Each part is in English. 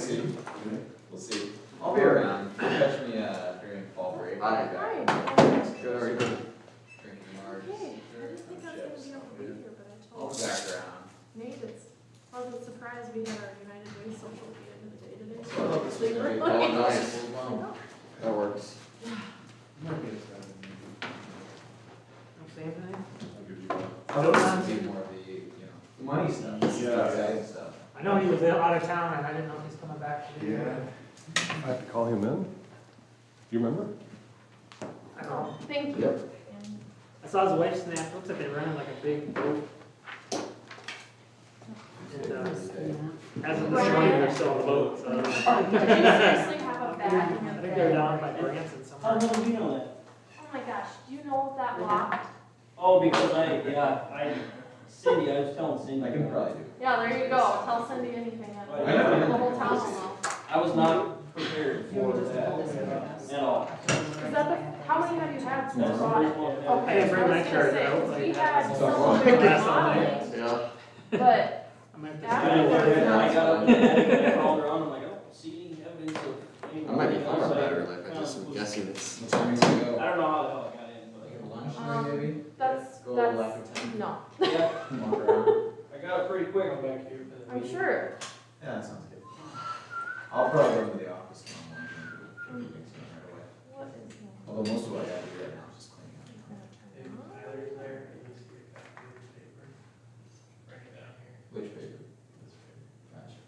see. We'll see. I'll be around. Catch me during fall break. Hi. Hi. Good, how are you doing? Drinking Mars. Okay, I didn't think I was gonna be able to be here, but I I'll told be back around. Nate it's pleasant surprise we had our United Way social at the end of the day today. So I thought this was gonna be- Oh, nice. I know. That works. Same thing? I'll give you one. I'll notice to be more of the money stuff. This is Yeah. the exciting stuff. I know he was out of town and I didn't know if he's coming back today. Yeah. I have to call him in? You remember? I don't know. Thank you. Yep. And I saw his wife snap, looks like they're running like a big boat. And, as of this morning, they're still on the boat, so. Did you seriously have a bag in I your think they're bag? down by Branson How somewhere. do you know that? Oh my gosh, do you know that blocked? Oh, because Cindy, I was telling Cindy. I can probably do. Yeah, there you go. Tell Cindy anything. Right. The whole town will know. I was not prepared for that at all. Is that the, how many have you had since you bought it? I didn't bring my charger out. We had some Oh, of them Last modeling, Yeah. but I'm gonna have to That spend was- it. I got up and I called her on, I'm like, I don't see any evidence of anyone. I might be fine with outside. battery life, I just am guessing it's. What time do you go? I don't know how the hell I got in, Like but, a lunch break maybe? that's, Go a little that's, after 10. no, yeah, Walk around. I got it pretty quick back here. I'm sure. Yeah, that sounds good. I'll probably go to the office tomorrow morning and do things right away. What is that? Although most of what I gotta do right now is just cleaning up. If Tyler's there, he needs to get back to his paper. Bring it down here. Which paper? This paper. Gotcha.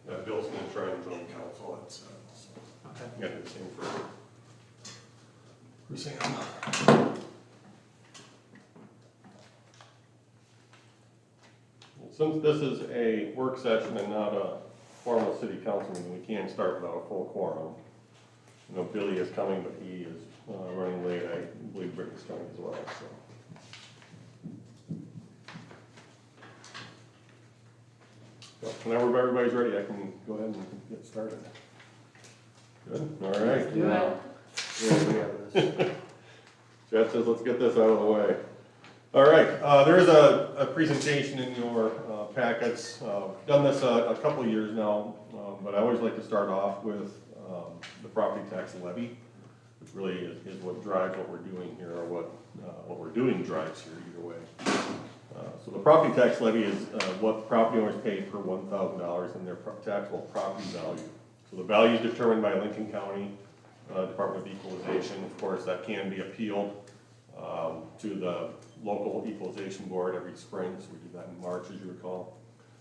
Yeah, Bill's gonna try and join council, that's, so, Okay. I gotta do the same for Sam. Since this is a work session and not a formal city council meeting, we can't start without a full quorum. You know, Billy is coming, but he is running late, I believe Brittany's coming as well, so. So, whenever everybody's ready, I can go ahead and get started. Good, all right. Do it. Chad says, let's get this out of the way. All right, there is a presentation in your packets. Done this a couple of years now, but I always like to start off with the property tax levy, which really is what drives what we're doing here, or what we're doing drives here either way. So the property tax levy is what property owners pay per $1,000 in their taxable property value. So the value is determined by Lincoln County Department of Equalization. Of course, that can be appealed to the local equalization board every spring, so we do that in March, as you recall.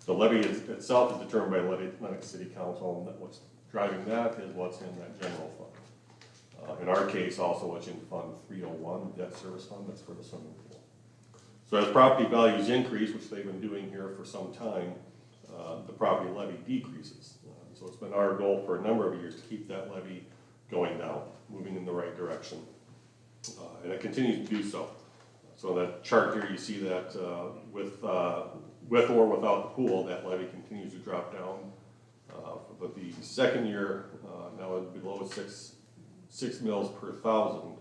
The levy itself is determined by Lennox City Council, and what's driving that is what's in that general fund. In our case, also what's in Fund 301, debt service fund, that's for the swimming pool. So as property values increase, which they've been doing here for some time, the property levy decreases. So it's been our goal for a number of years to keep that levy going down, moving in the right direction. And it continues to do so. So that chart here, you see that with or without the pool, that levy continues to drop down. But the second year, now it's below six mils per thousand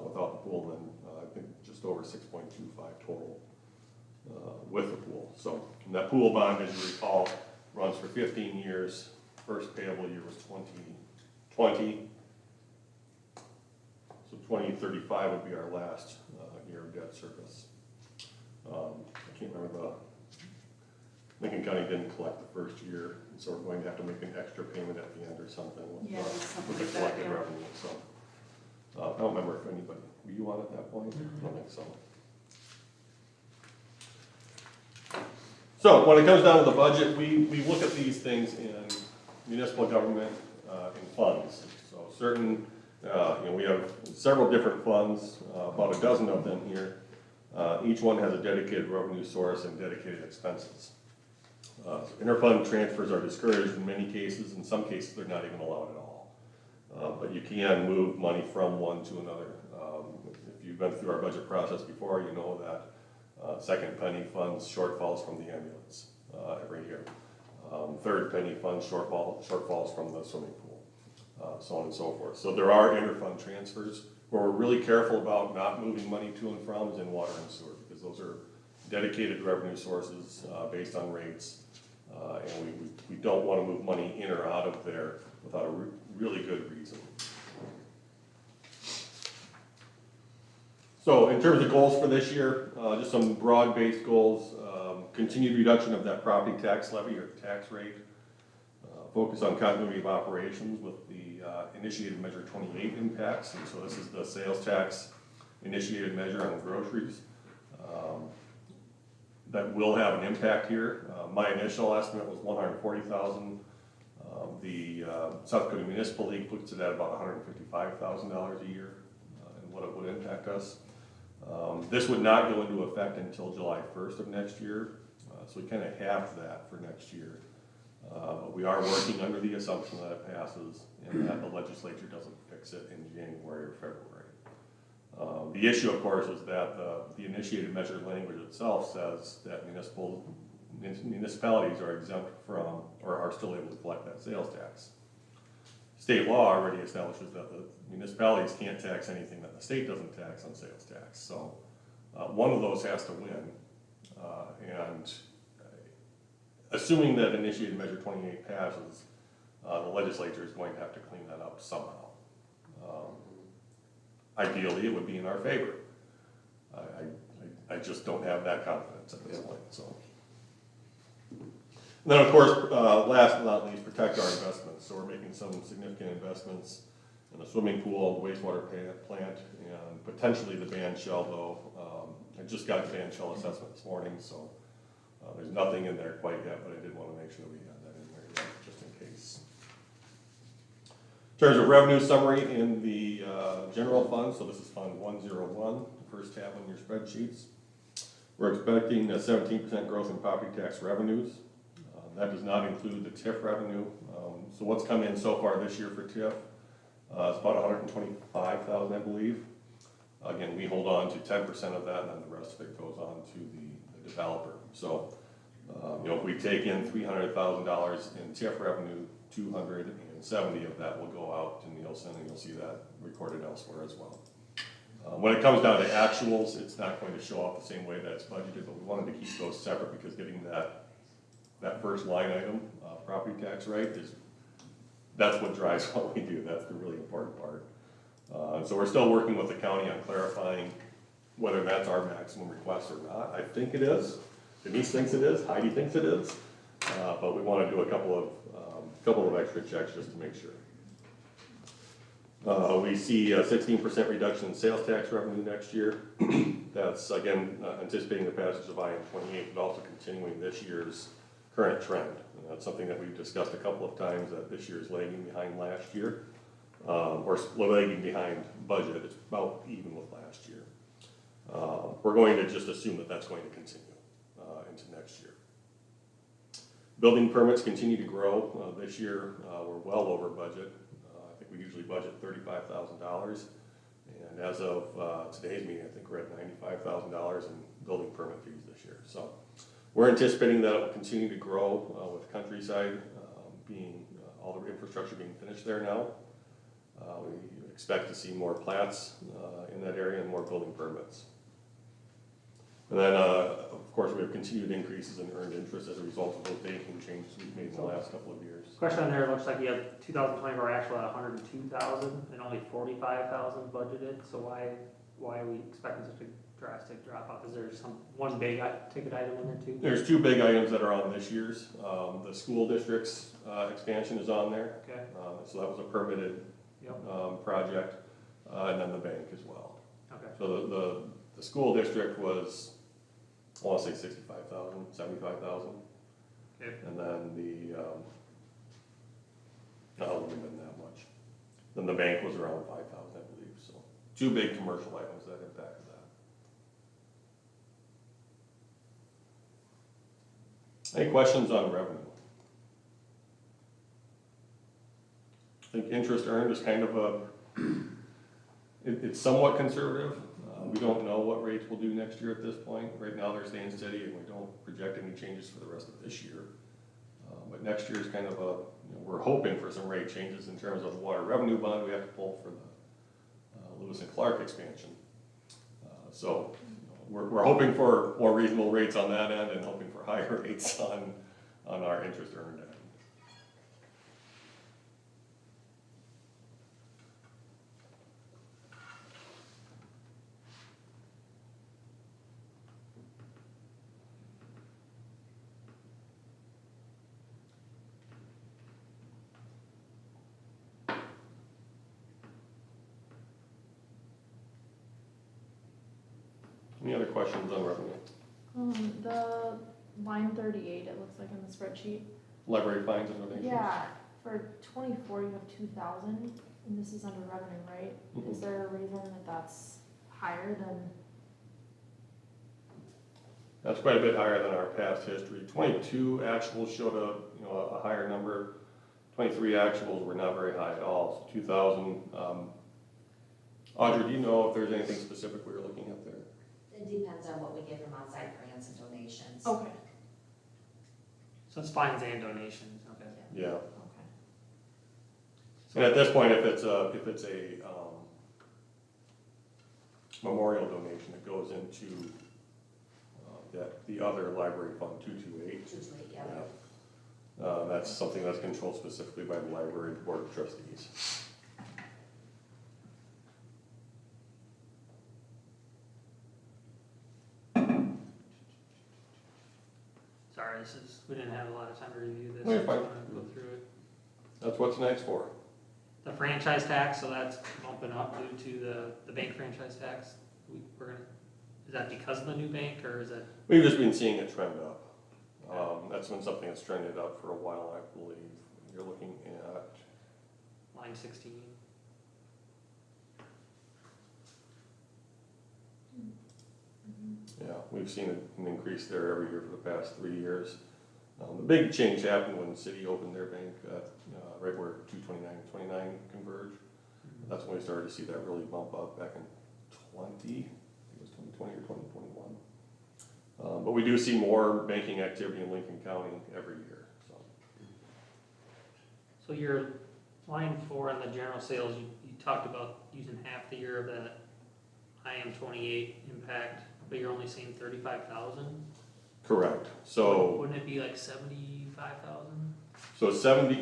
without the pool, and I think just over 6.25 total with the pool. So that pool bond, as you recall, runs for 15 years. First payable year was 2020. So 2035 would be our last year of debt service. I can't remember Lincoln County didn't collect the first year, and so we're going to have to make an extra payment at the end or something with, Yeah, something with the like that, collected yeah. revenue. So I don't remember if anybody, were you on at that point? I don't think so. So when it comes down to the budget, we look at these things in municipal government and funds. So certain, we have several different funds, about a dozen of them here. Each one has a dedicated revenue source and dedicated expenses. Interfund transfers are discouraged in many cases. In some cases, they're not even allowed at all. But you can move money from one to another. If you've been through our budget process before, you know that second penny funds shortfalls from the ambulance every year. Third penny funds shortfalls from the swimming pool, so on and so forth. So there are interfund transfers. Where we're really careful about not moving money to and from is in water and sewer, because those are dedicated revenue sources, based on rates. And we don't wanna move money in or out of there without a really good reason. So in terms of goals for this year, just some broad-based goals, continued reduction of that property tax levy or tax rate, focus on continuity of operations with the initiated measure 28 impacts, and so this is the sales tax initiated measure on groceries. That will have an impact here. My initial estimate was $140,000. The South Dakota Municipal League puts it at about $155,000 a year, and what it would impact us. This would not go into effect until July 1st of next year, so we kind of halved that for next year. But we are working under the assumption that it passes and that the legislature doesn't fix it in January or February. The issue, of course, is that the initiated measure language itself says that municipalities are exempt from, or are still able to collect that sales tax. State law already establishes that the municipalities can't tax anything that the state doesn't tax on sales tax. So one of those has to win. And assuming that initiated measure 28 passes, the legislature is going to have to clean that up somehow. Ideally, it would be in our favor. I just don't have that confidence at this point, so. And then, of course, last but not least, protect our investments. So we're making some significant investments in a swimming pool, wastewater plant, and potentially the band shell, though. I just got the band shell assessment this morning, so there's nothing in there quite yet, but I did want to make sure we had that in there yet, just in case. In terms of revenue summary in the general fund, so this is Fund 101, the first tab on your spreadsheets. We're expecting a 17% growth in property tax revenues. That does not include the TIF revenue. So what's come in so far this year for TIF? It's about $125,000, I believe. Again, we hold on to 10% of that, and then the rest of it goes on to the developer. So, if we take in $300,000 in TIF revenue, 270 of that will go out to Nielsen, and you'll see that recorded elsewhere as well. When it comes down to actuals, it's not going to show up the same way that it's budgeted, but we wanted to keep those separate because getting that first line item, property tax rate, that's what drives what we do. That's the really important part. So we're still working with the county on clarifying whether that's our maximum request or not. I think it is. Denise thinks it is. Heidi thinks it is. But we want to do a couple of extra checks just to make sure. We see a 16% reduction in sales tax revenue next year. That's, again, anticipating the passage of IM-28, but also continuing this year's current trend. And that's something that we've discussed a couple of times, that this year is lagging behind last year, or lagging behind budget. It's about even with last year. We're going to just assume that that's going to continue into next year. Building permits continue to grow. This year, we're well over budget. I think we usually budget $35,000. And as of today's meeting, I think we're at $95,000 in building permit fees this year. So we're anticipating that it will continue to grow with Countryside being, all the infrastructure being finished there now. We expect to see more plats in that area and more building permits. And then, of course, we have continued increases in earned interest as a result of those banking changes we've made in the last couple of years. Question on there, it looks like you have 2024 actual at 102,000 and only 45,000 budgeted, so why are we expecting such a drastic drop off? Is there one big ticket item in there too? There's two big items that are on this year's. The school district's expansion is on there. Okay. So that was a permitted project, and then the bank as well. Okay. So the school district was, I want to say 65,000, 75,000. Okay. And then no, it wouldn't have been that much. Then the bank was around 5,000, I believe. So two big commercial items that impacted that. Any questions on revenue? I think interest earned is kind of it's somewhat conservative. We don't know what rates will do next year at this point. Right now they're staying steady, and we don't project any changes for the rest of this year. But next year is kind of we're hoping for some rate changes in terms of the water revenue bond we have to pull for the Lewis and Clark expansion. So we're hoping for more reasonable rates on that end and hoping for higher rates on our interest earned end. Any other questions on revenue? The line 38, it looks like in the spreadsheet. Library fines and donations? Yeah, for 24 you have 2,000, and this is under revenue, right? Mhm. Is there a reason that that's higher than? That's quite a bit higher than our past history. 22 actuals showed a higher number. 23 actuals were not very high at all, so 2,000. Audrey, do you know if there's anything specific we were looking at there? It depends on what we get from outside grants and donations. Okay. So it's fines and donations, okay. Yeah. Okay. And at this point, if it's a memorial donation, it goes into the other library fund, 228. 228, yeah. Yeah. That's something that's controlled specifically by the library board of trustees. Sorry, we didn't have a lot of time to review this. No, you're fine. I just wanted to go through it. That's what's next for. The franchise tax, so that's bumping up due to the bank franchise tax. Is that because of the new bank, or is it? We've just been seeing it trend up. That's been something that's trended up for a while, I believe. You're looking at, Line 16. yeah, we've seen an increase there every year for the past 3 years. The big change happened when the city opened their bank, right where 229 and 29 converge. That's when we started to see that really bump up back in 2020 or 2021. But we do see more banking activity in Lincoln County every year, so. So your line 4 on the general sales, you talked about using half the year of that IM28 impact, but you're only saying 35,000? Correct, so. Wouldn't it be like 75,000? So 70,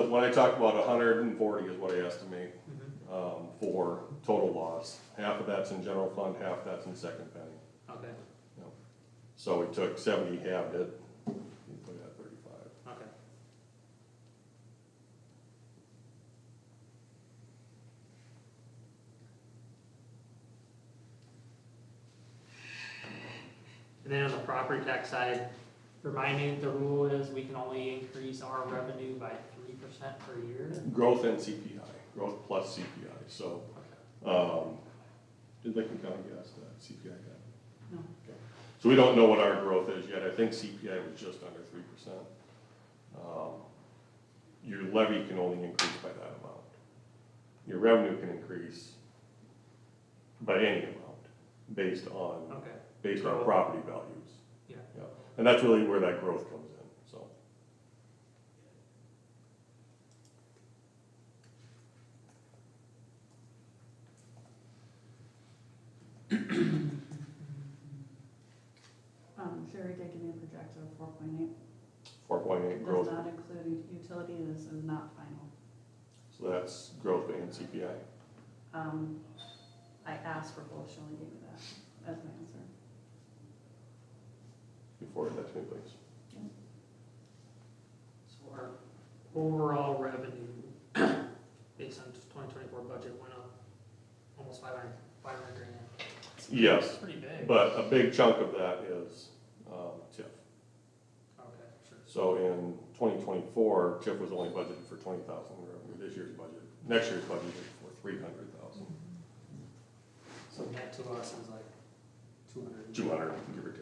when I talk about 140 is what I estimate for total loss. Half of that's in general fund, half that's in second penny. Okay, So we took 70, halved it, and put it at 35. okay. And then on the property tax side, remind me, the rule is we can only increase our revenue by 3% per year? Growth and CPI, growth plus CPI. So, did Lincoln County guess that CPI yet? No. Okay. So we don't know what our growth is yet. I think CPI was just under 3%. Your levy can only increase by that amount. Your revenue can increase by any amount based on Okay, based on property values. Yeah. And that's really where that growth comes in, so. Sherry did give me a projection of 4.8. 4.8 Does growth, not include utility, this is not final. so that's growth and CPI. I asked for both, she only gave me that as my answer. You forward that to me, please. so our overall revenue, based on 2024 budget, went up almost 500 grand. Yes, That's pretty big. but a big chunk of that is TIF. Okay, sure. So in 2024, TIF was only budgeted for 20,000 in revenue. Next year's budget is for 300,000. So net to us is like 200. 200, give or take.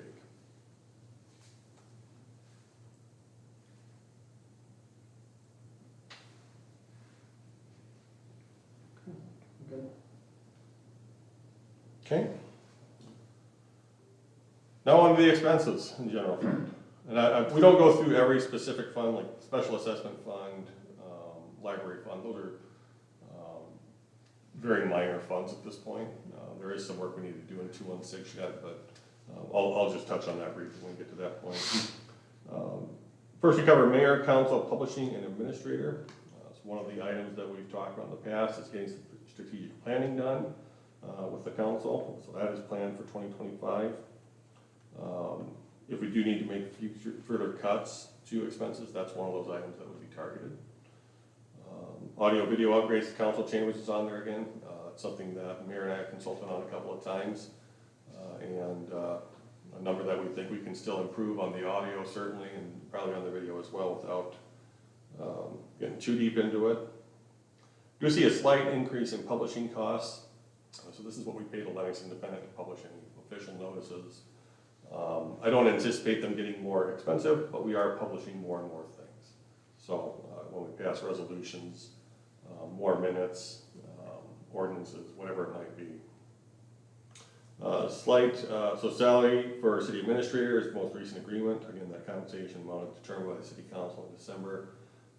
Good. Okay. Now on to the expenses in general fund. And we don't go through every specific fund, like special assessment fund, library fund, those are very minor funds at this point. There is some work we need to do in 216 yet, but I'll just touch on that briefly when we get to that point. First, we cover mayor, council, publishing, and administrator. It's one of the items that we've talked about in the past, is getting some strategic planning done with the council, so that is planned for 2025. If we do need to make further cuts to expenses, that's one of those items that would be targeted. Audio video upgrades to council chambers is on there again. It's something that Mayor and I have consulted on a couple of times, and a number that we think we can still improve on the audio certainly, and probably on the video as well without getting too deep into it. You see a slight increase in publishing costs. So this is what we pay to Lennox Independent to publish any official notices. I don't anticipate them getting more expensive, but we are publishing more and more things. So when we pass resolutions, more minutes, ordinances, whatever it might be. So salary for city administrator is the most recent agreement. Again, that compensation amount is determined by the city council in December.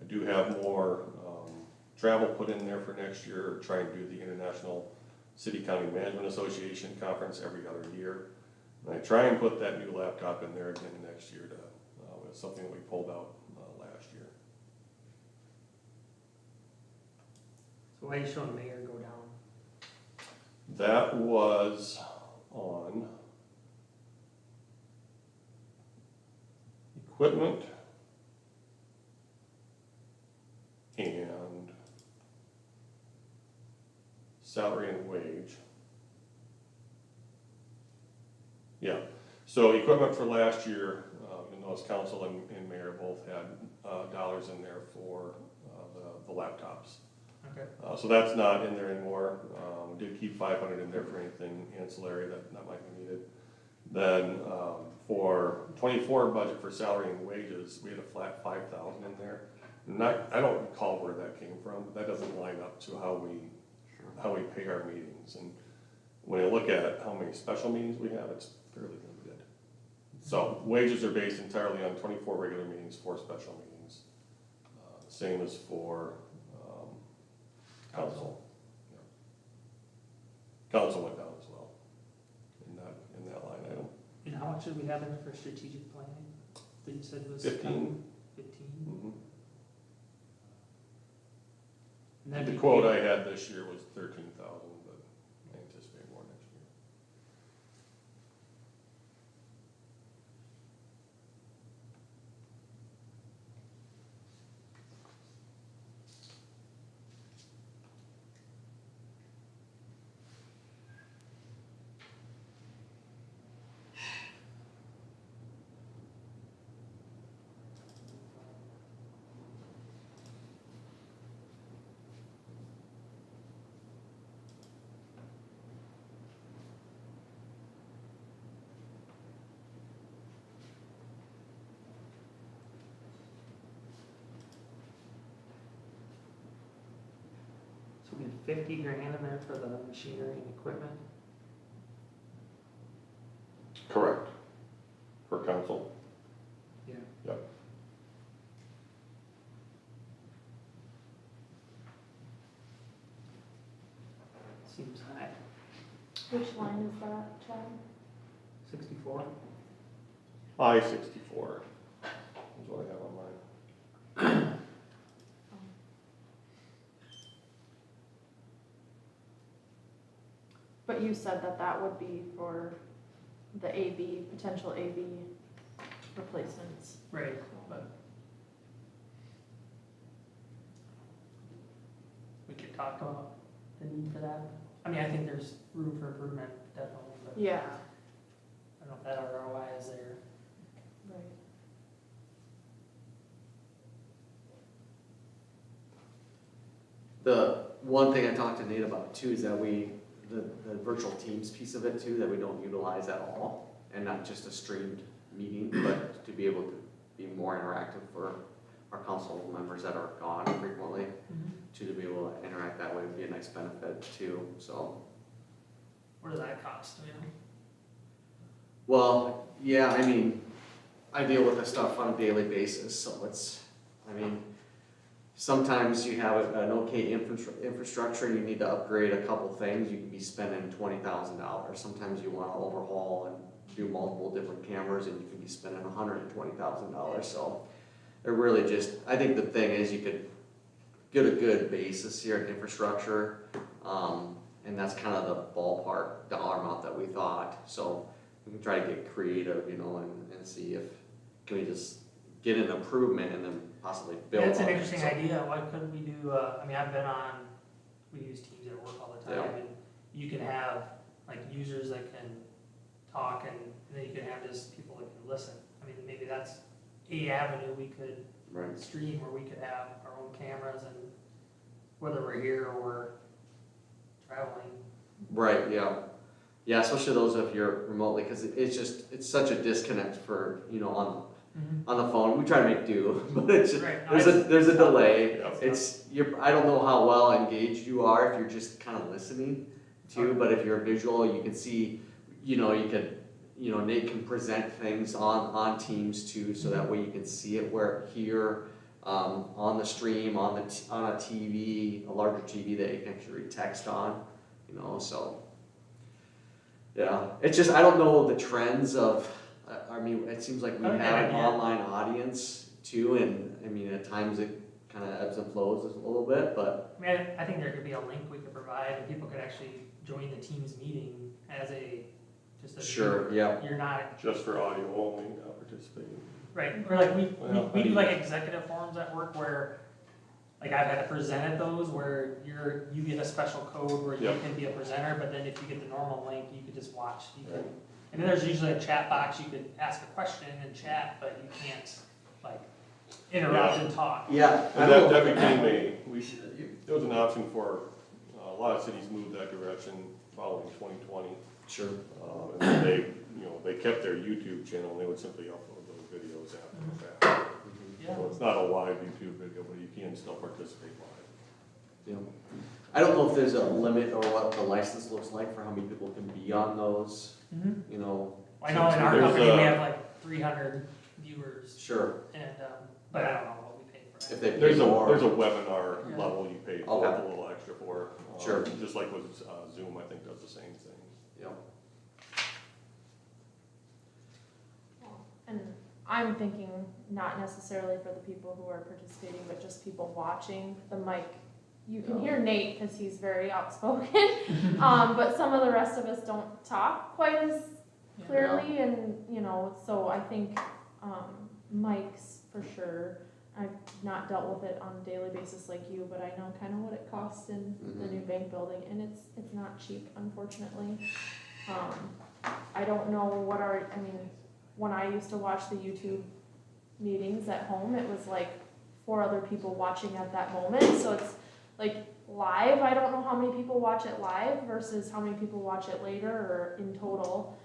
I do have more travel put in there for next year, trying to do the International City County Management Association conference every other year. And I try and put that new laptop in there again next year to, it's something that we pulled out last year. So why are you showing mayor go down? That was on equipment and salary and wage. Yeah, so equipment for last year, those council and mayor both had dollars in there for the laptops. Okay. So that's not in there anymore. We did keep 500 in there for anything ancillary that might be needed. Then for 24 budget for salary and wages, we had a flat 5,000 in there. I don't recall where that came from, but that doesn't line up to how we pay our meetings. And when I look at how many special meetings we have, it's fairly limited. So wages are based entirely on 24 regular meetings, 4 special meetings. Same as for council. Yeah. Council went down as well in that line item. And how much did we have in there for strategic planning? That you said was 15. 15? Mm-hmm. And that'd The be quote paid- I had this year was 13,000, but I anticipate more next year. So we had 50 grand in there for the machinery and equipment. Correct. For council. Yeah. Yep. Seems high. Which line is that, Chad? 64? I-64 is what I have on mine. But you said that that would be for the AV, potential AV replacements. Right, but we could talk about the need for that. I mean, I think there's room for improvement, definitely, but Yeah. I don't know if that ROI is there. Right. The one thing I talked to Nate about too is that the virtual teams piece of it too, that we don't utilize at all, and not just a streamed meeting, but to be able to be more interactive for our council members that are gone frequently, to be able to interact that way would be a nice benefit too, so. What does that cost, you know? Well, yeah, I mean, I deal with this stuff on a daily basis, so it's, I mean, sometimes you have an okay infrastructure, you need to upgrade a couple things, you can be spending $20,000. Sometimes you wanna overhaul and do multiple different cameras and you can be spending $120,000. So it really just, I think the thing is you could get a good basis here in infrastructure, and that's kind of the ballpark dollar amount that we thought. So we can try to get creative, you know, and see if, can we just get an improvement and then possibly build That's an on it. interesting So- idea, why couldn't we do, I mean, I've been on, we use Teams at work all the time, Yeah. and you can have, like, users that can talk, and then you can have just people that can listen. I mean, maybe that's a avenue we could Right. stream, where we could have our own cameras, and whether we're here or we're traveling. Right, yeah. Yeah, especially those if you're remotely, because it's just, it's such a disconnect for, you know, on the phone. We try to make do, but it's just, Right, no, there's a delay. Yeah. It's, I don't know how well engaged you are if you're just kind of listening to, but if you're visual, you can see, you know, Nate can present things on Teams too, so that way you can see it where here, on the stream, on a TV, a larger TV that you can actually read text on, you know, so. Yeah, it's just, I don't know the trends of, I mean, it seems like we Okay, have an yeah. online audience too, and I mean, at times it kind of ebbs and flows a little bit, but. I mean, I think there could be a link we could provide, and people could actually join the Teams meeting as just a. Sure, yeah. You're not, Just for audio only, not participating. right, or like Well, we do like executive forums at work where, like I've had to present at those where you get a special code where you Yep. can be a presenter, but then if you get the normal link, you could just watch. You can, Right. and then there's usually a chat box, you could ask a question and chat, but you can't like interrupt and talk. Yeah. I And don't that know. became there was an option for, a lot of cities moved that direction following 2020. Sure. And then they kept their YouTube channel, and they would simply upload those videos after the fact. Yeah. So it's not a live YouTube video, but you can still participate live. Yeah. I don't know if there's a limit or what the license looks like for how many people can be on those, Mm-hmm. you know. I know in our There's company, we a- have like 300 viewers, Sure. and, but I don't know what we pay for If it. they pay There's a more. webinar Yeah. level you pay for, Okay. a little extra for. Sure. Just like with Zoom, I think does the same thing. Yeah. And I'm thinking not necessarily for the people who are participating, but just people watching the mic. You can hear Nate because he's very outspoken, but some of the rest of us don't talk quite as clearly, and you know, so I think mics for sure. I've not dealt with it on a daily basis like you, but I know kind of what it costs in the new bank building, and it's not cheap, unfortunately. I don't know what I mean, when I used to watch the YouTube meetings at home, it was like 4 other people watching at that moment, so it's like live, I don't know how many people watch it live versus how many people watch it later or in total.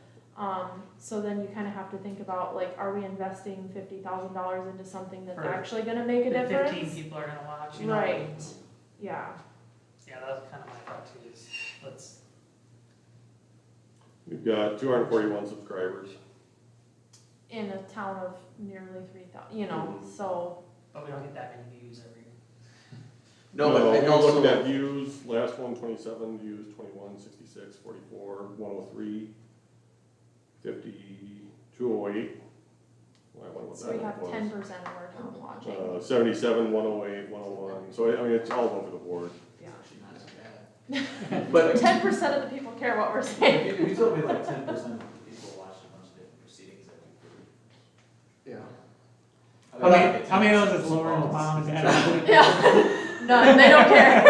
So then you kind of have to think about, like, are we investing $50,000 into something that's For actually gonna make a If difference? 15 people are gonna watch, you know. Right, yeah. Yeah, that was kind of my thought too, is let's, We've got 241 subscribers. In a town of nearly 3,000, you know, so, but we don't get that many views every. No, but I we also. looked at views, last one, 27 views, 21, 66, 44, 103, 50, 208. Well, I wonder what so we that have was. 10% of our town watching, 77, 108, 101. So, I mean, it's all over the board. yeah. But 10% of the people care what we're saying. If you told me like 10% of the people watched a bunch of different proceedings, I'd be pretty. yeah. How many of those is lowering the bounds? Yeah, none, they don't care.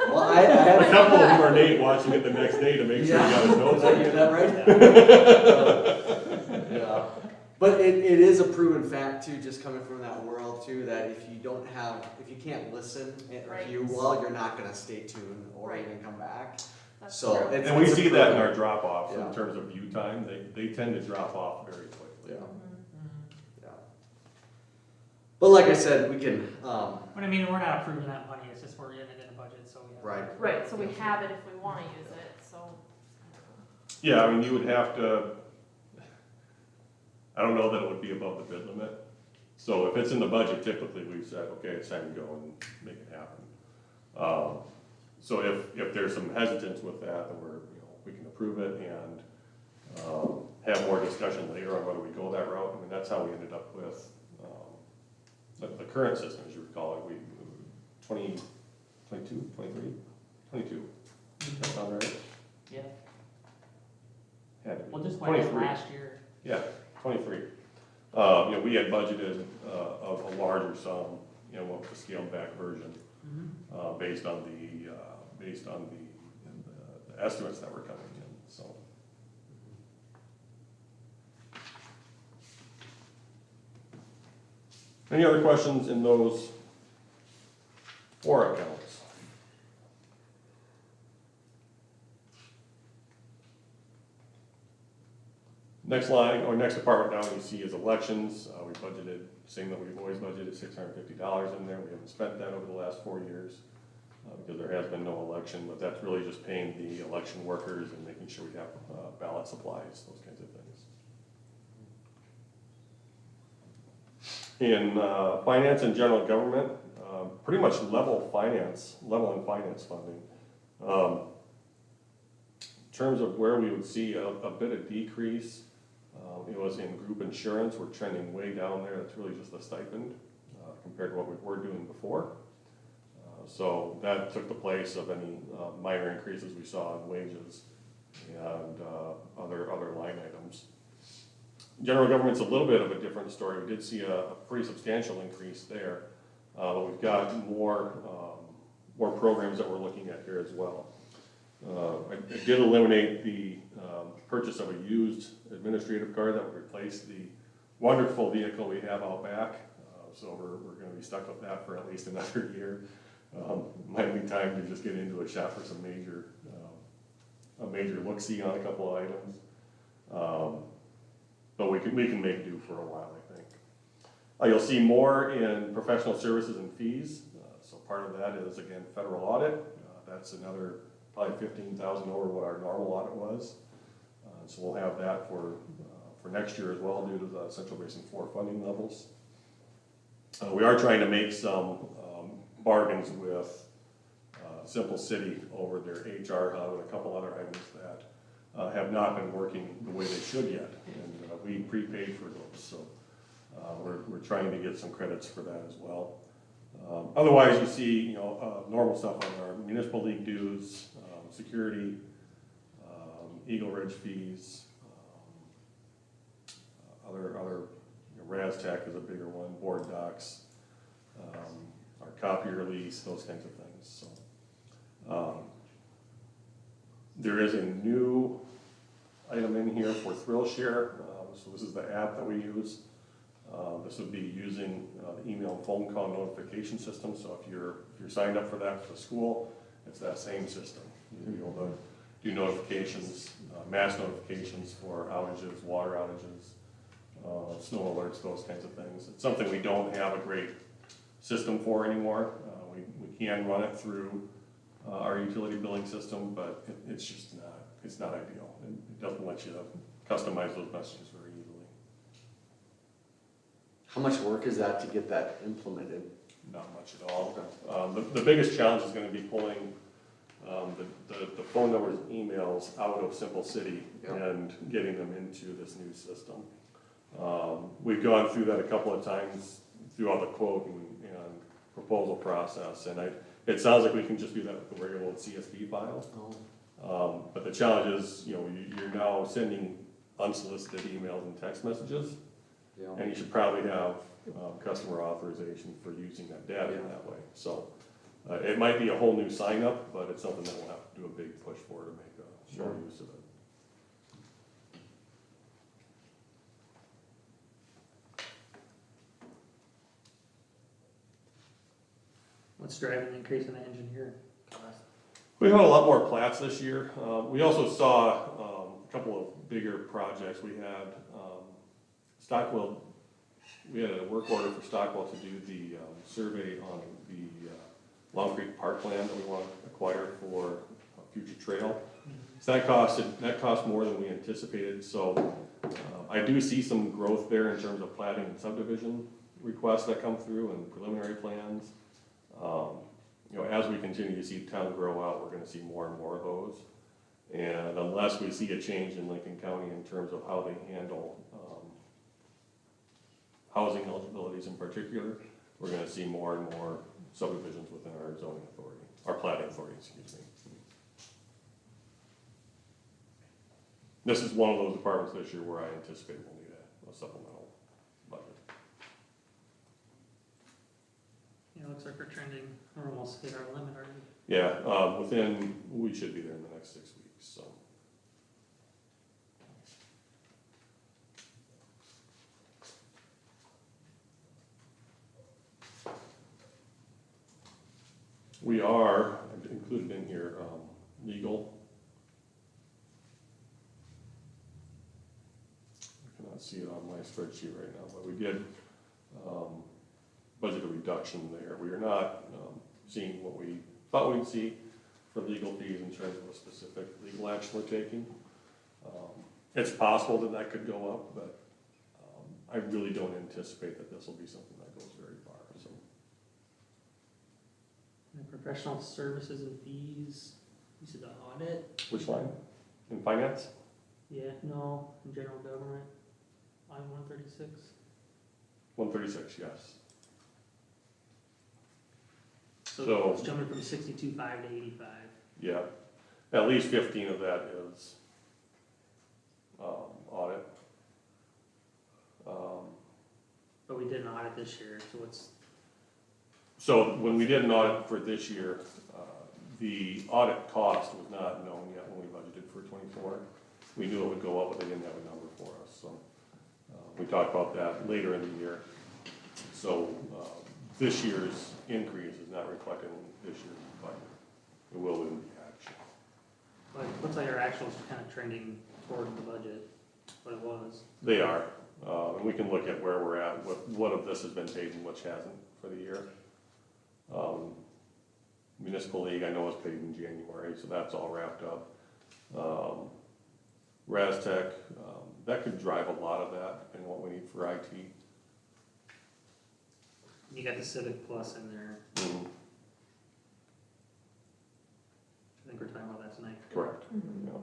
Well, I had A couple of them are Nate watching it the next day to make sure he got his notes. Did I get that right? Yeah. But it is a proven fact too, just coming from that world too, that if you can't listen or Right. hear well, you're not gonna stay tuned or Right. even come back. That's So true. it's. And we it's a see that in proven- our drop-offs Yeah. in terms of view time. They tend to drop off very quickly. Yeah, Mhm. yeah. But like I said, we can, But I mean, we're not approving that money, it's just we're in it in a budget, so we have. Right. Right, so we have it if we wanna use it, so. Yeah, I mean, you would have to, I don't know that it would be above the bid limit. So if it's in the budget, typically we've said, okay, it's time to go and make it happen. So if there's some hesitance with that, then we can approve it and, have more discussion later on whether we go that route. I mean, that's how we ended up with, the current system, as you recall, we, 22, 23? 22. Does that sound right? Yeah, Had to be. well, just like 23. last year, Yeah, 23. We had budgeted a larger sum, with the scaled back version, based on the estimates that were coming in, so. Any other questions in those 4 accounts? Next line, or next department down you see is elections. We budgeted, same that we've always budgeted, $650 in there. We haven't spent that over the last 4 years, because there has been no election, but that's really just paying the election workers and making sure we have ballot supplies, those kinds of things. In finance and general government, pretty much level in finance funding. In terms of where we would see a bit of decrease, it was in group insurance. We're trending way down there. That's really just a stipend compared to what we were doing before. So that took the place of any minor increases we saw in wages and other line items. General government's a little bit of a different story. We did see a pretty substantial increase there, but we've got more programs that we're looking at here as well. I did eliminate the purchase of a used administrative car that would replace the wonderful vehicle we have out back. So we're going to be stuck with that for at least another year. Might be time to just get into a shop for some a major look-see on a couple of items. But we can make do for a while, I think. You'll see more in professional services and fees. So part of that is, again, federal audit. That's another probably 15,000 over what our normal audit was. So we'll have that for next year as well due to the Central Basin 4 funding levels. We are trying to make some bargains with Simple City over their HR hub and a couple other items that have not been working the way they should yet. And we prepaid for those, so we're trying to get some credits for that as well. Otherwise, you see, normal stuff on our municipal league dues, security, Eagle Ridge fees, other RASTAC is a bigger one, board docs, our copier lease, those kinds of things. So there is a new item in here for ThrillShare. So this is the app that we use. This would be using the email and phone call notification system. So if you're signed up for that for the school, it's that same system. You'll be able to do notifications, mass notifications for outages, water outages, snow alerts, those kinds of things. It's something we don't have a great system for anymore. We can run it through our utility billing system, but it's just not ideal. It doesn't let you customize those messages very easily. How much work is that to get that implemented? Not much at all. The biggest challenge is going to be pulling the phone numbers and emails out of Simple City and getting them into this new system. We've gone through that a couple of times throughout the quote and proposal process, and it sounds like we can just do that with the regular old CSV file. But the challenge is, you're now sending unsolicited emails and text messages, and you should probably have customer authorization for using that data in that way. So it might be a whole new sign up, but it's something that we'll have to do a big push for to make more use of it. what's driving the increase in the engineer cost? We had a lot more plats this year. We also saw a couple of bigger projects. We had Stockwell, we had a work order for Stockwell to do the survey on the Long Creek Parkland that we want to acquire for a future trail. So that cost more than we anticipated. So I do see some growth there in terms of platting and subdivision. requests that come through and preliminary plans. You know, as we continue to see town grow out, we're gonna see more and more of those. And unless we see a change in Lincoln County in terms of how they handle, housing eligibilities in particular, we're gonna see more and more subdivisions within our zoning authority, our plating authority, excuse me. This is one of those departments this year where I anticipate we'll need a supplemental budget. Yeah, it looks like we're trending, we're almost hit our limit already. Yeah, we should be there in the next 6 weeks, so. We are, I've included in here, legal. I cannot see it on my spreadsheet right now, but we did, budget a reduction there. We are not, seeing what we thought we'd see for legal fees in terms of a specific legal action we're taking. It's possible that that could go up, but, I really don't anticipate that this will be something that goes very far, so. And professional services and fees, you said the audit? Which line? In finance? Yeah, no, in general government, line 136. 136, yes. So it's jumping from 62.5 to 85. Yeah, at least 15 of that is, audit. But we did an audit this year, so what's, So when we did an audit for this year, the audit cost was not known yet when we budgeted for '24. We knew it would go up, but they didn't have a number for us, so, we talked about that later in the year. So, this year's increase is not reflected in this year's budget. It will in the action. like, looks like our actuals are kind of trending toward the budget, what it was. They are, and we can look at where we're at, what of this has been paid and which hasn't for the year. Municipal League, I know, is paid in January, so that's all wrapped up. RasTech, that could drive a lot of that and what we need for IT. You got the Civic Plus in there, Mhm. I think we're talking about that tonight. Correct. Mhm. Yeah.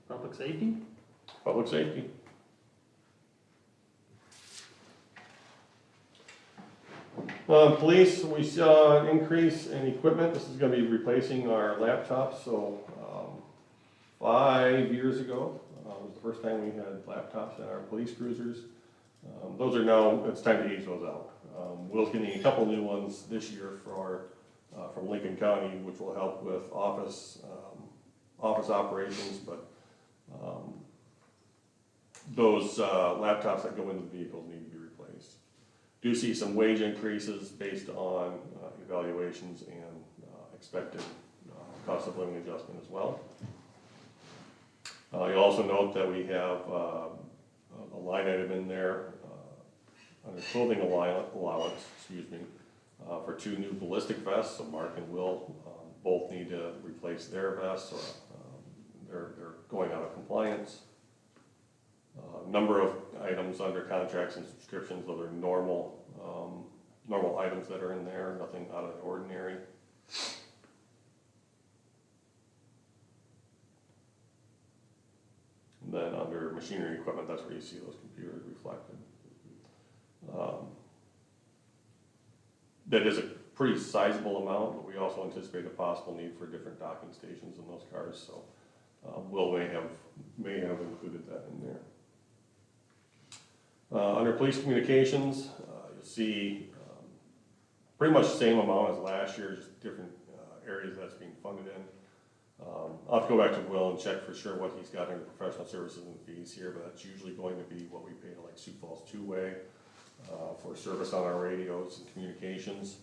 Public safety? Public safety. Police, we saw an increase in equipment. This is gonna be replacing our laptops, so, 5 years ago, was the first time we had laptops in our police cruisers. Those are now, it's time to age those out. Will's getting a couple new ones this year from Lincoln County, which will help with office operations, but, those laptops that go into the vehicles need to be replaced. Do see some wage increases based on evaluations and expected cost of living adjustment as well. You'll also note that we have a line item in there under clothing allowance, for 2 new ballistic vests. So Mark and Will both need to replace their vests, or they're going out of compliance. Number of items under contracts and subscriptions, those are normal items that are in there, nothing out of the ordinary. And then under machinery equipment, that's where you see those computers reflected. That is a pretty sizable amount, but we also anticipate a possible need for different docking stations in those cars, so Will may have included that in there. Under police communications, you'll see pretty much the same amount as last year, just different areas that's being funded in. I'll have to go back to Will and check for sure what he's got in professional services and fees here, but that's usually going to be what we pay to like Sioux Falls Two-Way for service on our radios and communications,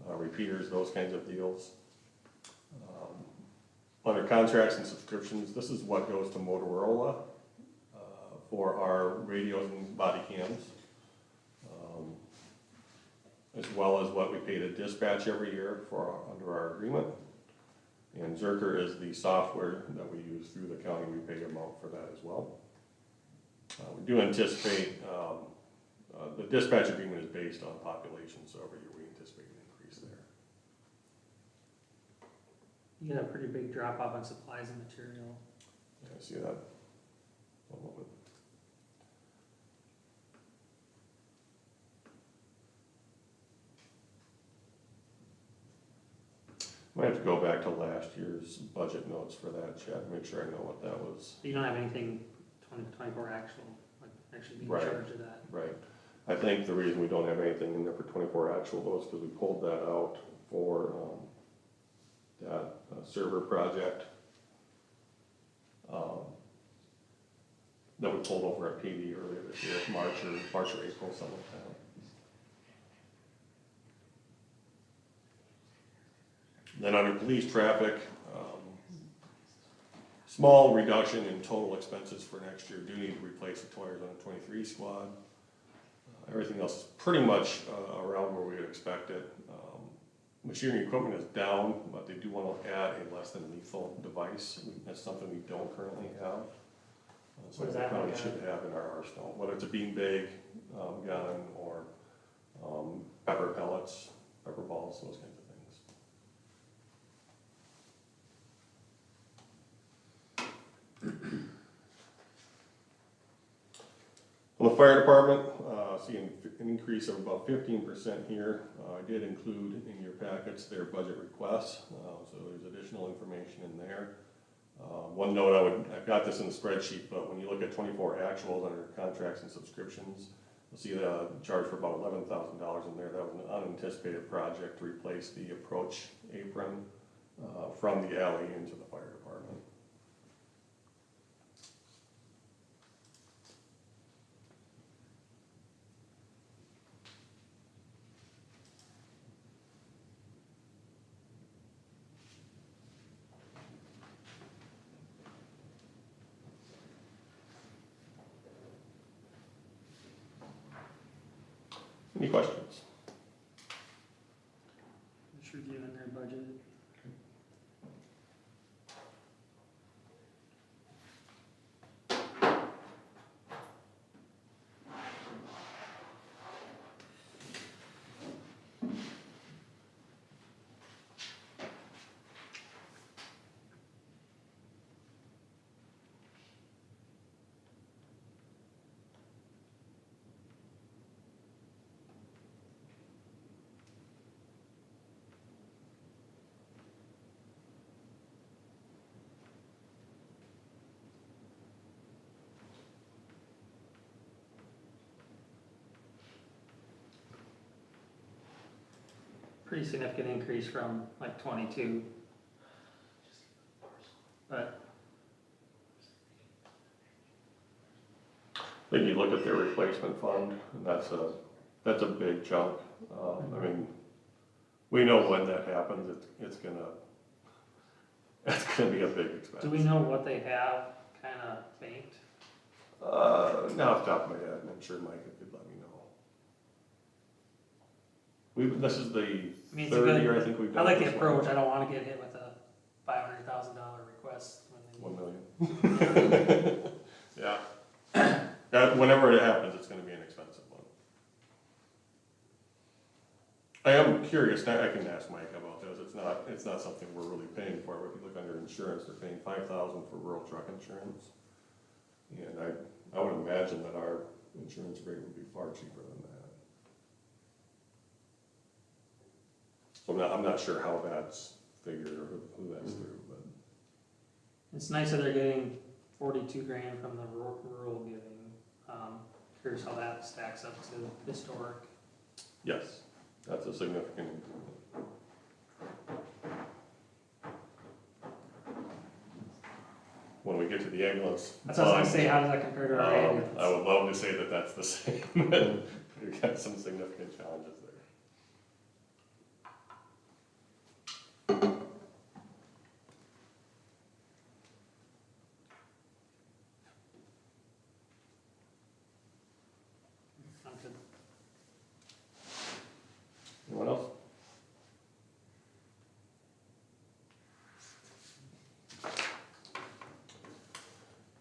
repeaters, those kinds of deals. Under contracts and subscriptions, this is what goes to Motorola for our radios and body cams, as well as what we pay to dispatch every year under our agreement. And Zerker is the software that we use through the county. We pay amount for that as well. We do anticipate, the dispatch agreement is based on population, so every year we anticipate an increase there. You get a pretty big drop off on supplies and material. Yeah, I see that. One moment. Might have to go back to last year's budget notes for that, Chad, make sure I know what that was. You don't have anything 2024 actual, like actually being in Right. charge of that. Right. I think the reason we don't have anything in there for 24 actual though is because we pulled that out for that server project that we pulled over at PD earlier this year, March or April, something like that. Then under police traffic, small reduction in total expenses for next year. Do need to replace the tires on the 23 squad. Everything else is pretty much around where we would expect it. Machinery equipment is down, but they do want to add a less than lethal device. That's something we don't currently have. So What is we that probably like? should have in our arsenal, whether it's a beanbag gun or pepper pellets, pepper balls, those kinds of things. On the fire department, seeing an increase of about 15% here. I did include in your packets their budget requests, so there's additional information in there. One note, I've got this in the spreadsheet, but when you look at 24 actuals under contracts and subscriptions, you'll see the charge for about $11,000 in there. That was an unanticipated project to replace the approach apron from the alley into the fire department. Any questions? Just reviewing their budget. Pretty significant increase from like 22. But I think you look at their replacement fund, and that's a big chunk. I mean, we know when that happens, that's gonna be a big expense. do we know what they have kind of banked? Now off the top of my head, I'm sure Mike could let me know. This is the I mean, it's a third good- year I think we've I done like the this approach. one. I don't want to get hit with a $500,000 request when they 1 million. Yeah. Whenever it happens, it's gonna be an expensive one. I am curious, I can ask Mike about this, it's not something we're really paying for, but if you look under insurance, they're paying $5,000 for rural truck insurance. And I would imagine that our insurance rate would be far cheaper than that. So I'm not sure how that's figured or who that's through, but. It's nice that they're getting 42 grand from the rural giving. Curious how that stacks up to historic. Yes, that's a significant improvement. When we get to the ambulance. That's what I was gonna say. How does that compare to our ambulance? I would love to say that that's the same, but we've got some significant challenges there. Good. Anyone else?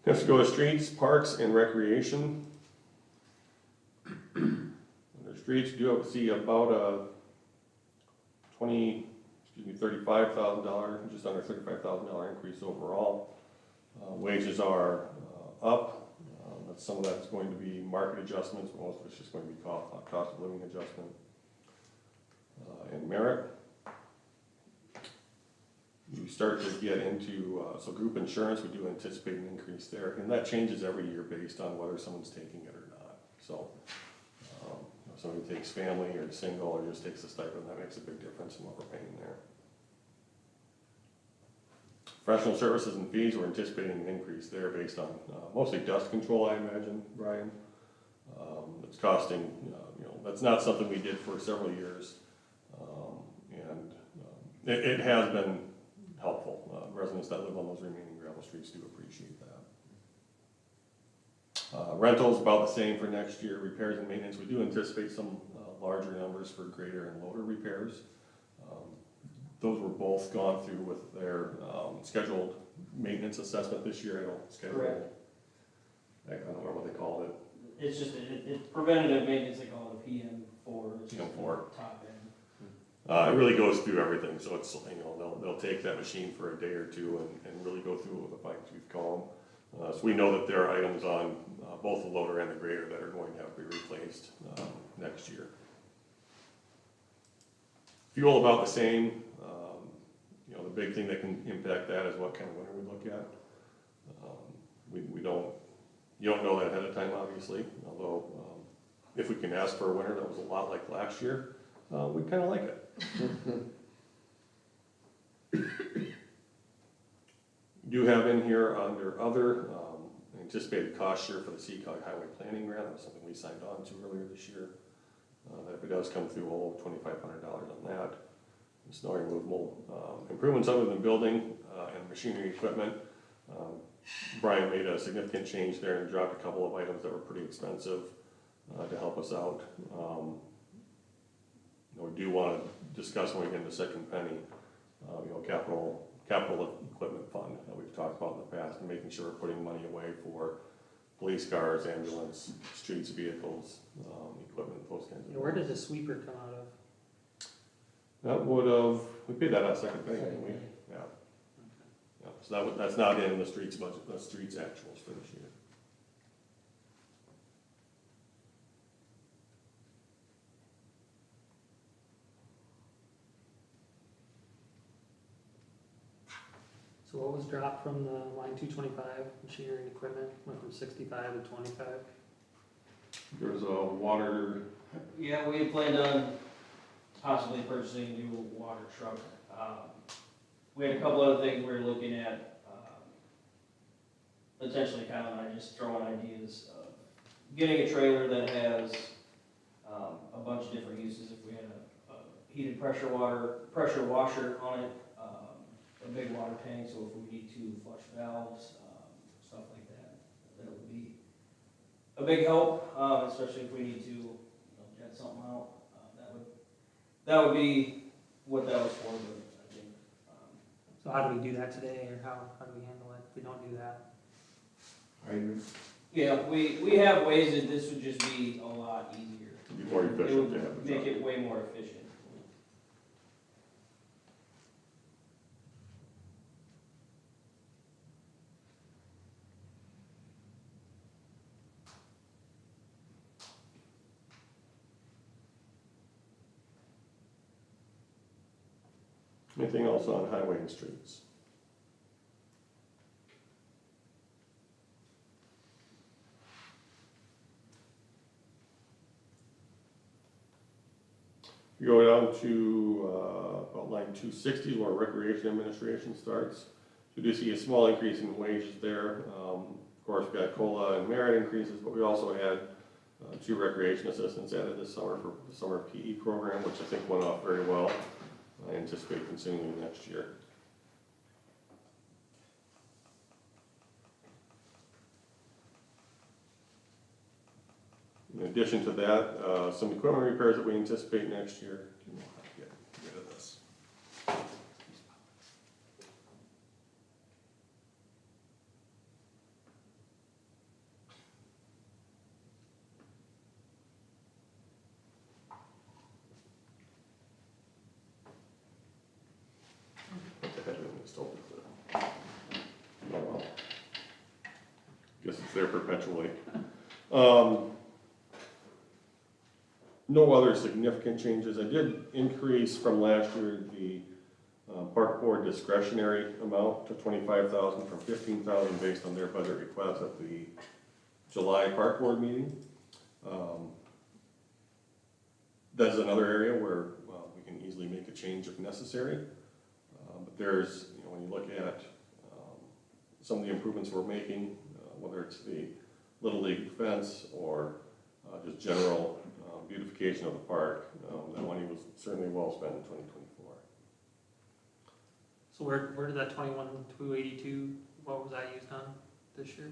Let's go to streets, parks, and recreation. Under streets, you do see about a $35,000, just under $35,000 increase overall. Wages are up. Some of that's going to be market adjustments, but most of it's just going to be cost of living adjustment. And merit. You start to get into, so group insurance, we do anticipate an increase there, and that changes every year based on whether someone's taking it or not. So, if somebody takes family or single or just takes a stipend, that makes a big difference in what we're paying there. Professional services and fees, we're anticipating an increase there based on mostly dust control, I imagine, Brian. It's costing, that's not something we did for several years. It has been helpful. Residents that live on those remaining gravel streets do appreciate that. Rentals about the same for next year. Repairs and maintenance, we do anticipate some larger numbers for grader and loader repairs. Those were both gone through with their scheduled maintenance assessment this year. I don't remember what they called it. It's just, it's preventative maintenance, they call it a PM4. It's just PM4. Top end. It really goes through everything, so it's, they'll take that machine for a day or two and really go through it with a fine tooth comb. So we know that there are items on both the loader and the grader that are going to have to be replaced next year. Fuel about the same. The big thing that can impact that is what kind of winter we look at. You don't know that ahead of time, obviously, although if we can ask for a winter that was a lot like last year, we kind of like it. You do have in here under other anticipated cost share for the CCOG Highway Planning Grant. That was something we signed on to earlier this year. That if it does come through, we'll $2,500 on that. And snow removal improvements other than building and machinery equipment. Brian made a significant change there and dropped a couple of items that were pretty expensive to help us out. We do want to discuss when we get into second penny, capital equipment fund that we've talked about in the past, and making sure we're putting money away for police cars, ambulance, streets, vehicles, equipment, those kinds of things. Where did the sweeper come out of? That would have, we paid that out second penny, didn't we? Yeah. Yeah. So that's not in the streets budget, the streets actuals for this year. So what was dropped from the line 225, machinery and equipment, went from 65 to 25? There was a water, Yeah, we had planned on possibly purchasing a new water truck. We had a couple other things we were looking at, potentially Kyle and I just throwing ideas of getting a trailer that has a bunch of different uses. If we had a heated pressure washer on it, a big water tank, so if we need to flush valves, stuff like that, that would be a big help, especially if we need to jet something out. That would be what that was for, but I think. So how do we do that today, or how do we handle it if we don't do that? Yeah, we have ways that this would just be a lot easier. to be more It efficient to have would the make truck. it way more efficient. Anything else on highway and streets? You go down to about line 260 where recreation administration starts. You do see a small increase in wages there. Of course, we've got COLA and merit increases, but we also had 2 recreation assistants added this summer for the summer PE program, which I think went off very well. I anticipate continuing next year. And addition to that, some equipment repairs that we anticipate next year. We'll have to get rid of this. What the heck is this over there? Oh well. Guess it's there perpetually. No other significant changes. I did increase from last year the park board discretionary amount to $25,000 from $15,000 based on their budget request at the July park board meeting. That's another area where we can easily make a change if necessary. But there's, when you look at some of the improvements we're making, whether it's the Little League fence or just general beautification of the park, that money was certainly well spent in 2024. So where did that 21,282, what was that used on this year?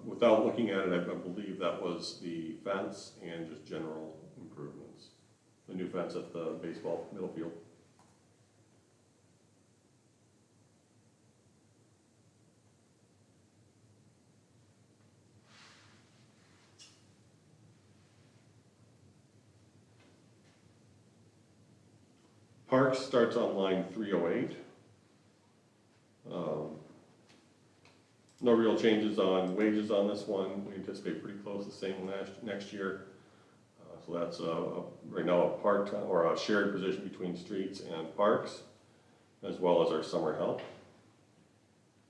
Without looking at it, I believe that was the fence and just general improvements. The new fence at the baseball middle field. Parks starts on line 308. No real changes on wages on this one. We anticipate pretty close to the same next year. So that's right now a part-time or a shared position between streets and parks, as well as our summer help.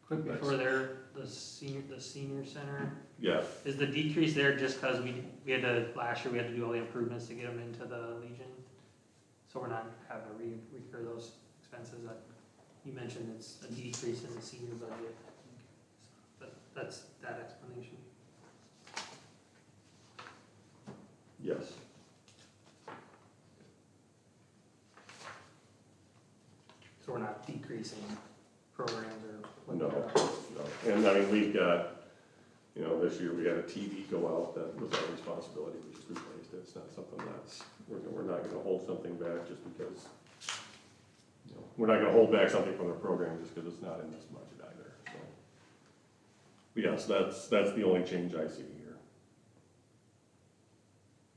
Quick before there, the senior center, Yeah, is the decrease there just because we had to, last year we had to do all the improvements to get them into the Legion? So we're not having to recur those expenses that you mentioned, it's a decrease in the senior budget. But that's that explanation. yes. So we're not decreasing programs or No, whatever. no. And I mean, we've got, this year we had a TV go out that was our responsibility, we just replaced it. It's not something that's, we're not gonna hold something back just because, we're not gonna hold back something from the program just because it's not in this budget either, so. But yes, that's the only change I see here.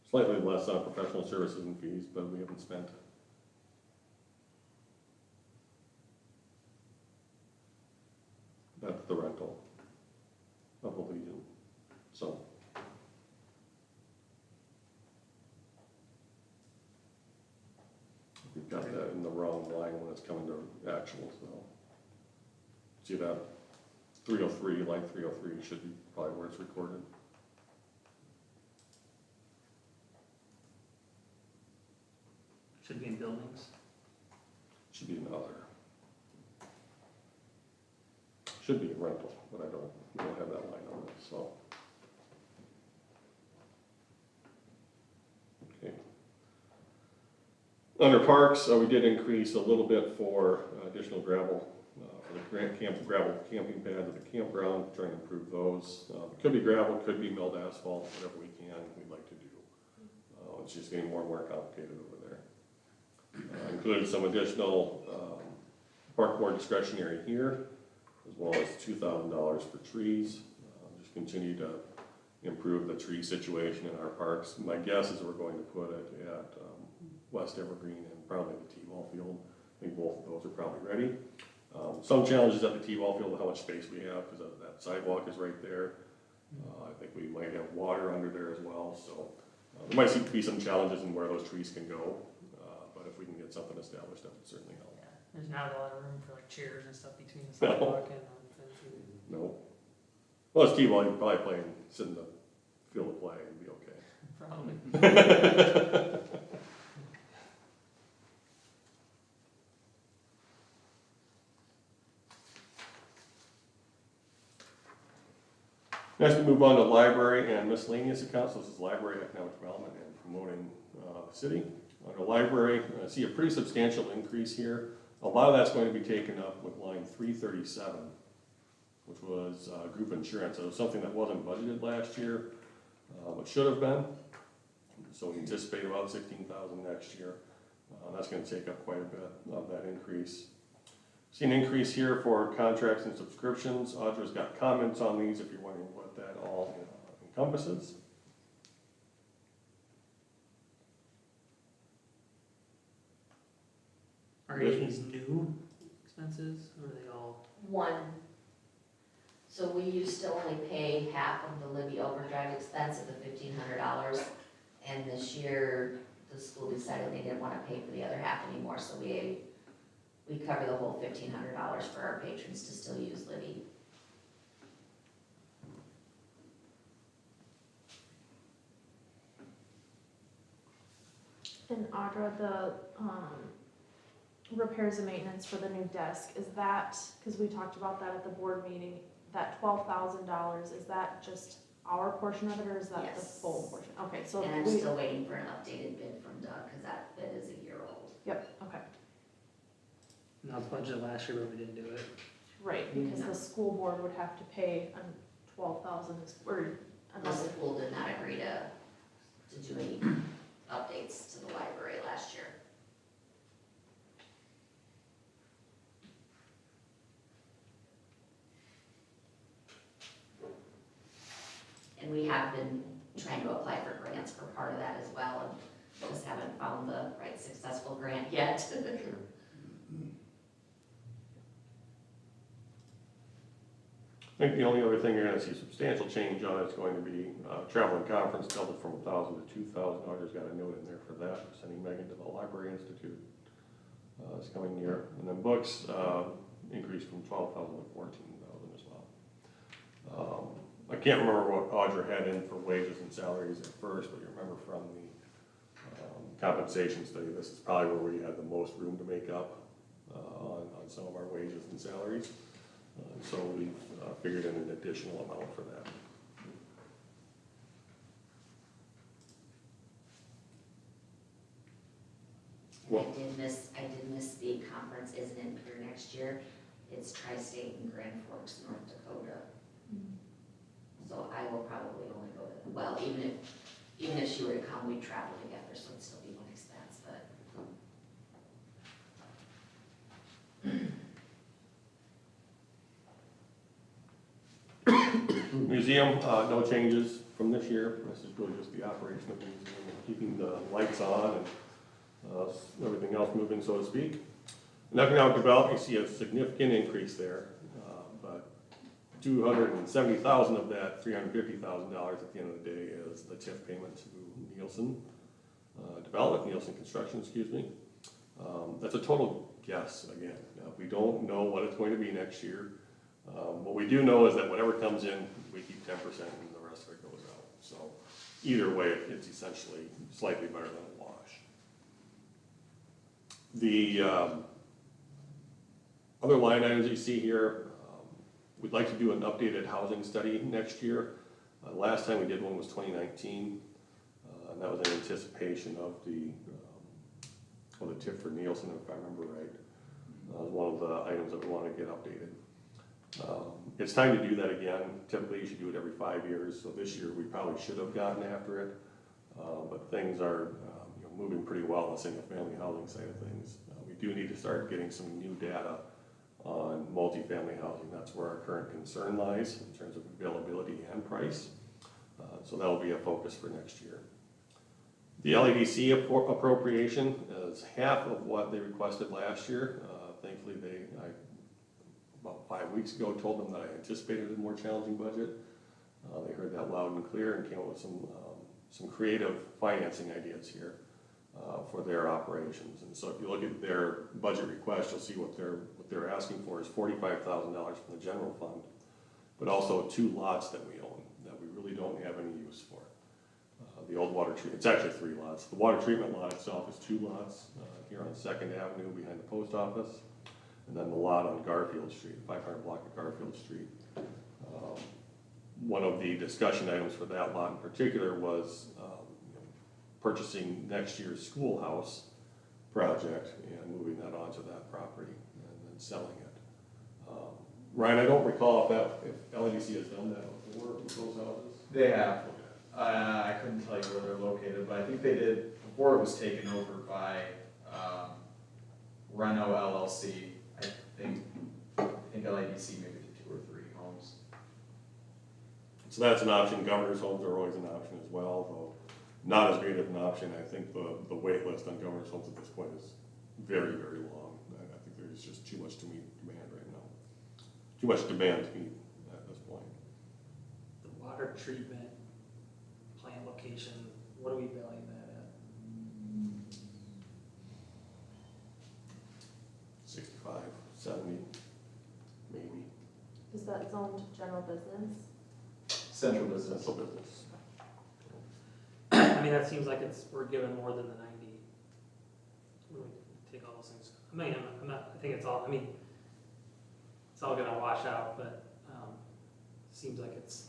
Slightly less on professional services and fees, but we haven't spent. That's the rental of the Legion, so. We've got that in the wrong line when it's coming to actuals, though. See that 303, line 303 should be probably where it's recorded. Should be in buildings. Should be another. Should be a rental, but we don't have that line on it, so. Okay. Under parks, we did increase a little bit for additional gravel, for the gravel camping pads at the campground, trying to improve those. Could be gravel, could be milled asphalt, whatever we can, we'd like to do. It's just getting more and more complicated over there. Included some additional park board discretionary here, as well as $2,000 for trees. Just continue to improve the tree situation in our parks. My guess is we're going to put it at West Evergreen and probably the T-ball field. I think both of those are probably ready. Some challenges at the T-ball field, how much space we have, because that sidewalk is right there. I think we might have water under there as well, so there might be some challenges in where those trees can go. But if we can get something established, that would certainly help. Yeah, there's not a lot of room for like chairs and stuff between the sidewalk and the No. Well, it's T-ball, you can probably play and sit in the field of play and be okay. Probably. Next, we move on to library and miscellaneous accounts. This is library, economic development, and promoting the city. Under library, I see a pretty substantial increase here. A lot of that's going to be taken up with line 337, which was group insurance. It was something that wasn't budgeted last year. It should have been, so we anticipate about 16,000 next year. That's gonna take up quite a bit of that increase. See an increase here for contracts and subscriptions. Audra's got comments on these if you're wondering what that all encompasses. Are any of these new expenses, or are they all? One. So we used to only pay half of the Libby overdrive expense of the $1,500. And this year, the school decided they didn't wanna pay for the other half anymore, so we cover the whole $1,500 for our patrons to still use Libby. And Audra, the, repairs and maintenance for the new desk, is that, cause we talked about that at the board meeting, that $12,000, is that just our portion of it, or is that the Yes. full portion? Okay, so And I'm we, still waiting for an updated bid from Doug, cause that bid is a year old. yep, okay, No, it's budgeted last year, but we didn't do it. right, because the school board would have to pay 12,000, or The another, school did not agree to do any updates to the library last year. And we have been trying to apply for grants for part of that as well, and just haven't found the right successful grant yet. I think the only other thing you're gonna see substantial change on is going to be, travel and conference doubled from 1,000 to 2,000. Audra's got a note in there for that, sending Megan to the Library Institute, this coming year. And then books, increased from 12,000 to 14,000 as well. I can't remember what Audra had in for wages and salaries at first, but you remember from the, compensation study, this is probably where we had the most room to make up, on some of our wages and salaries. So we've figured in an additional amount for that. Well, I did miss the conference isn't in here next year. It's Tri-State in Grand Forks, North Dakota. So I will probably only go to, well, even if she were to come, we'd travel together, so it'd still be one expense, but. Museum, no changes from this year. This is really just the operation of the museum, keeping the lights on and everything else moving, so to speak. In economic development, you see a significant increase there, but 270,000 of that, $350,000 at the end of the day is the TIF payment to Nielsen Development, Nielsen Construction, excuse me. That's a total guess again. Now, we don't know what it's going to be next year. What we do know is that whatever comes in, we keep 10% and the rest of it goes out. So either way, it's essentially slightly better than a wash. The other line items you see here, we'd like to do an updated housing study next year. Last time we did one was 2019, and that was in anticipation of the TIF for Nielsen, if I remember right. One of the items that we want to get updated. It's time to do that again. Typically you should do it every 5 years, so this year we probably should have gotten after it. But things are moving pretty well on the single family housing side of things. We do need to start getting some new data on multifamily housing. That's where our current concern lies in terms of availability and price. So that'll be a focus for next year. The LEDC appropriation is half of what they requested last year. Thankfully, about 5 weeks ago, told them that I anticipated a more challenging budget. They heard that loud and clear and came up with some creative financing ideas here for their operations. And so if you look at their budget request, you'll see what they're asking for is $45,000 from the general fund, but also 2 lots that we own that we really don't have any use for. The old water treatment, it's actually 3 lots. The water treatment lot itself is 2 lots here on 2nd Avenue behind the post office. And then the lot on Garfield Street, 500 block of Garfield Street. One of the discussion items for that lot in particular was purchasing next year's schoolhouse project and moving that onto that property and then selling it. Ryan, I don't recall if LEDC has done that before with those houses. They have. I couldn't tell you where they're located, but I think they did, before it was taken over by, Reno LLC, I think LADC maybe did 2 or 3 homes. So that's an option. Governor's homes are always an option as well, though not as great of an option. I think the wait list on governor's homes at this point is very, very long. I think there's just too much to meet demand right now. Too much demand to meet at this point. The water treatment plant location, what do we value that at? 65, 70, maybe. Is that zoned general business? Central business. Central business. I mean, that seems like we're given more than the 90. When we take all those things, I mean, I'm not, I think it's all, I mean, it's all gonna wash out, but, seems like it's,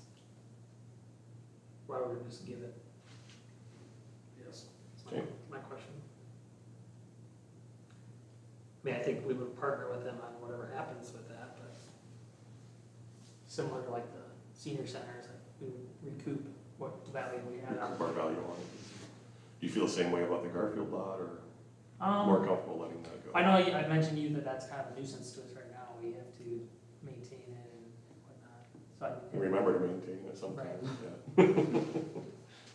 why would we just give it? Yes, that's Okay. my question. I mean, I think we would partner with them on whatever happens with that, but similar to like the senior centers, like we would recoup what value we had on More value on it. Do you feel the same way about the Garfield lot, or more comfortable letting that go? I know I mentioned you that that's kind of a nuisance to us right now. We have to maintain it and whatnot. So And remember to maintain it sometimes, Right. yeah.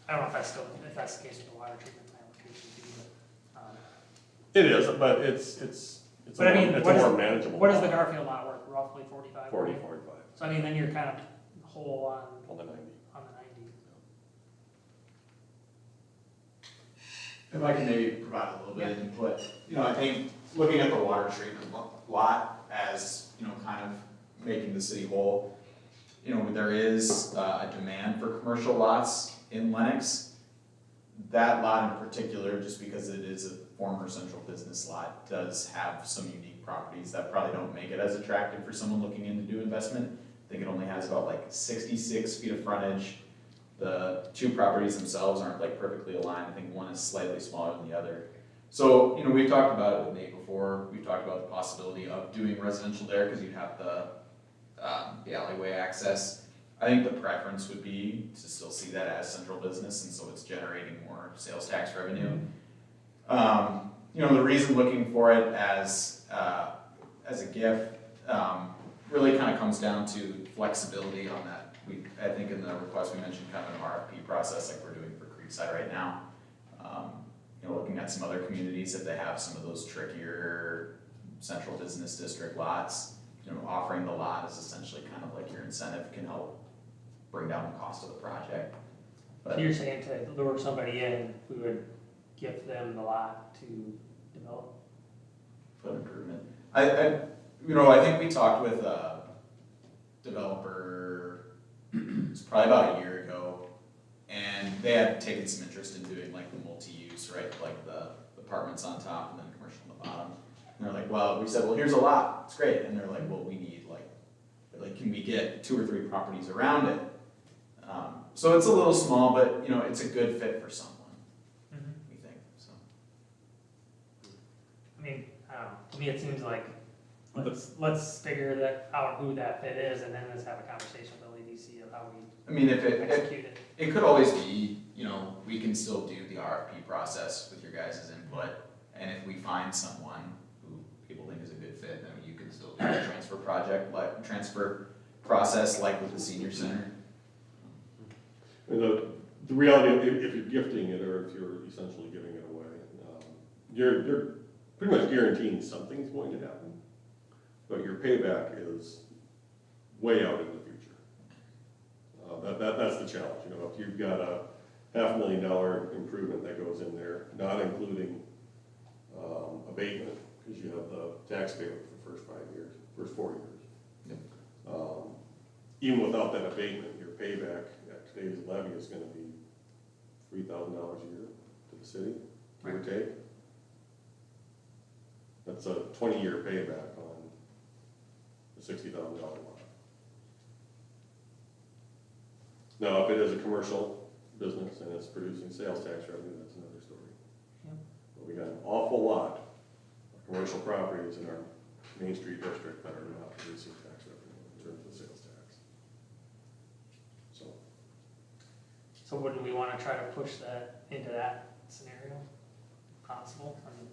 I don't know if that's the case with the water treatment plant location too, but. It is, but it's But I mean, it's what a is- more manageable. What is the lot. Garfield lot worth? Roughly 45? 40, 45, So I mean, then you're kind of whole on the 90. on the 90. If I can maybe provide a little bit of input, I think looking at the water treatment lot as, kind of making the city whole, there is a demand for commercial lots in Lenox. That lot in particular, just because it is a former central business lot, does have some unique properties that probably don't make it as attractive for someone looking in to do investment. I think it only has about like 66 feet of frontage. The 2 properties themselves aren't like perfectly aligned. I think one is slightly smaller than the other. So, we've talked about it with Nate before. We've talked about the possibility of doing residential there because you'd have the alleyway access. I think the preference would be to still see that as central business, and so it's generating more sales tax revenue. The reason looking for it as a gift really kind of comes down to flexibility on that. I think in the request we mentioned kind of an RFP process like we're doing for Creekside right now. Looking at some other communities, if they have some of those trickier central business district lots, offering the lot is essentially kind of like your incentive, can help bring down the cost of the project. So you're saying to lure somebody in, we would give them the lot to develop? Foot improvement. I think we talked with a developer, it's probably about a year ago, and they had taken some interest in doing like the multi-use, right? Like the apartments on top and then commercial on the bottom. And they're like, well, we said, well, here's a lot, it's great. And they're like, well, we need like, can we get 2 or 3 properties around it? So it's a little small, but it's a good fit for someone, we think, so. I mean, I don't know. To me, it seems like let's figure that out who that fit is, and then let's have a conversation with LEDC of how we I mean, if execute it. it could always be, we can still do the RFP process with your guys' input, and if we find someone who people think is a good fit, then you can still do the transfer process like with the senior center. And the reality, if you're gifting it or if you're essentially giving it away, you're pretty much guaranteeing something's going to happen, but your payback is way out in the future. That's the challenge. If you've got a $500,000 improvement that goes in there, not including abatement, because you have the tax payment for the first 5 years, first 4 years. Yep. Even without that abatement, your payback at today's levy is going to be $3,000 a year to the city, give or take. That's a 20-year payback on a $60,000 lot. Now, if it is a commercial business and it's producing sales tax revenue, that's another story. Yep. But we got an awful lot of commercial properties in our Main Street district that are not producing tax revenue in terms of sales tax. So, So wouldn't we wanna try to push that into that scenario, possible? I mean,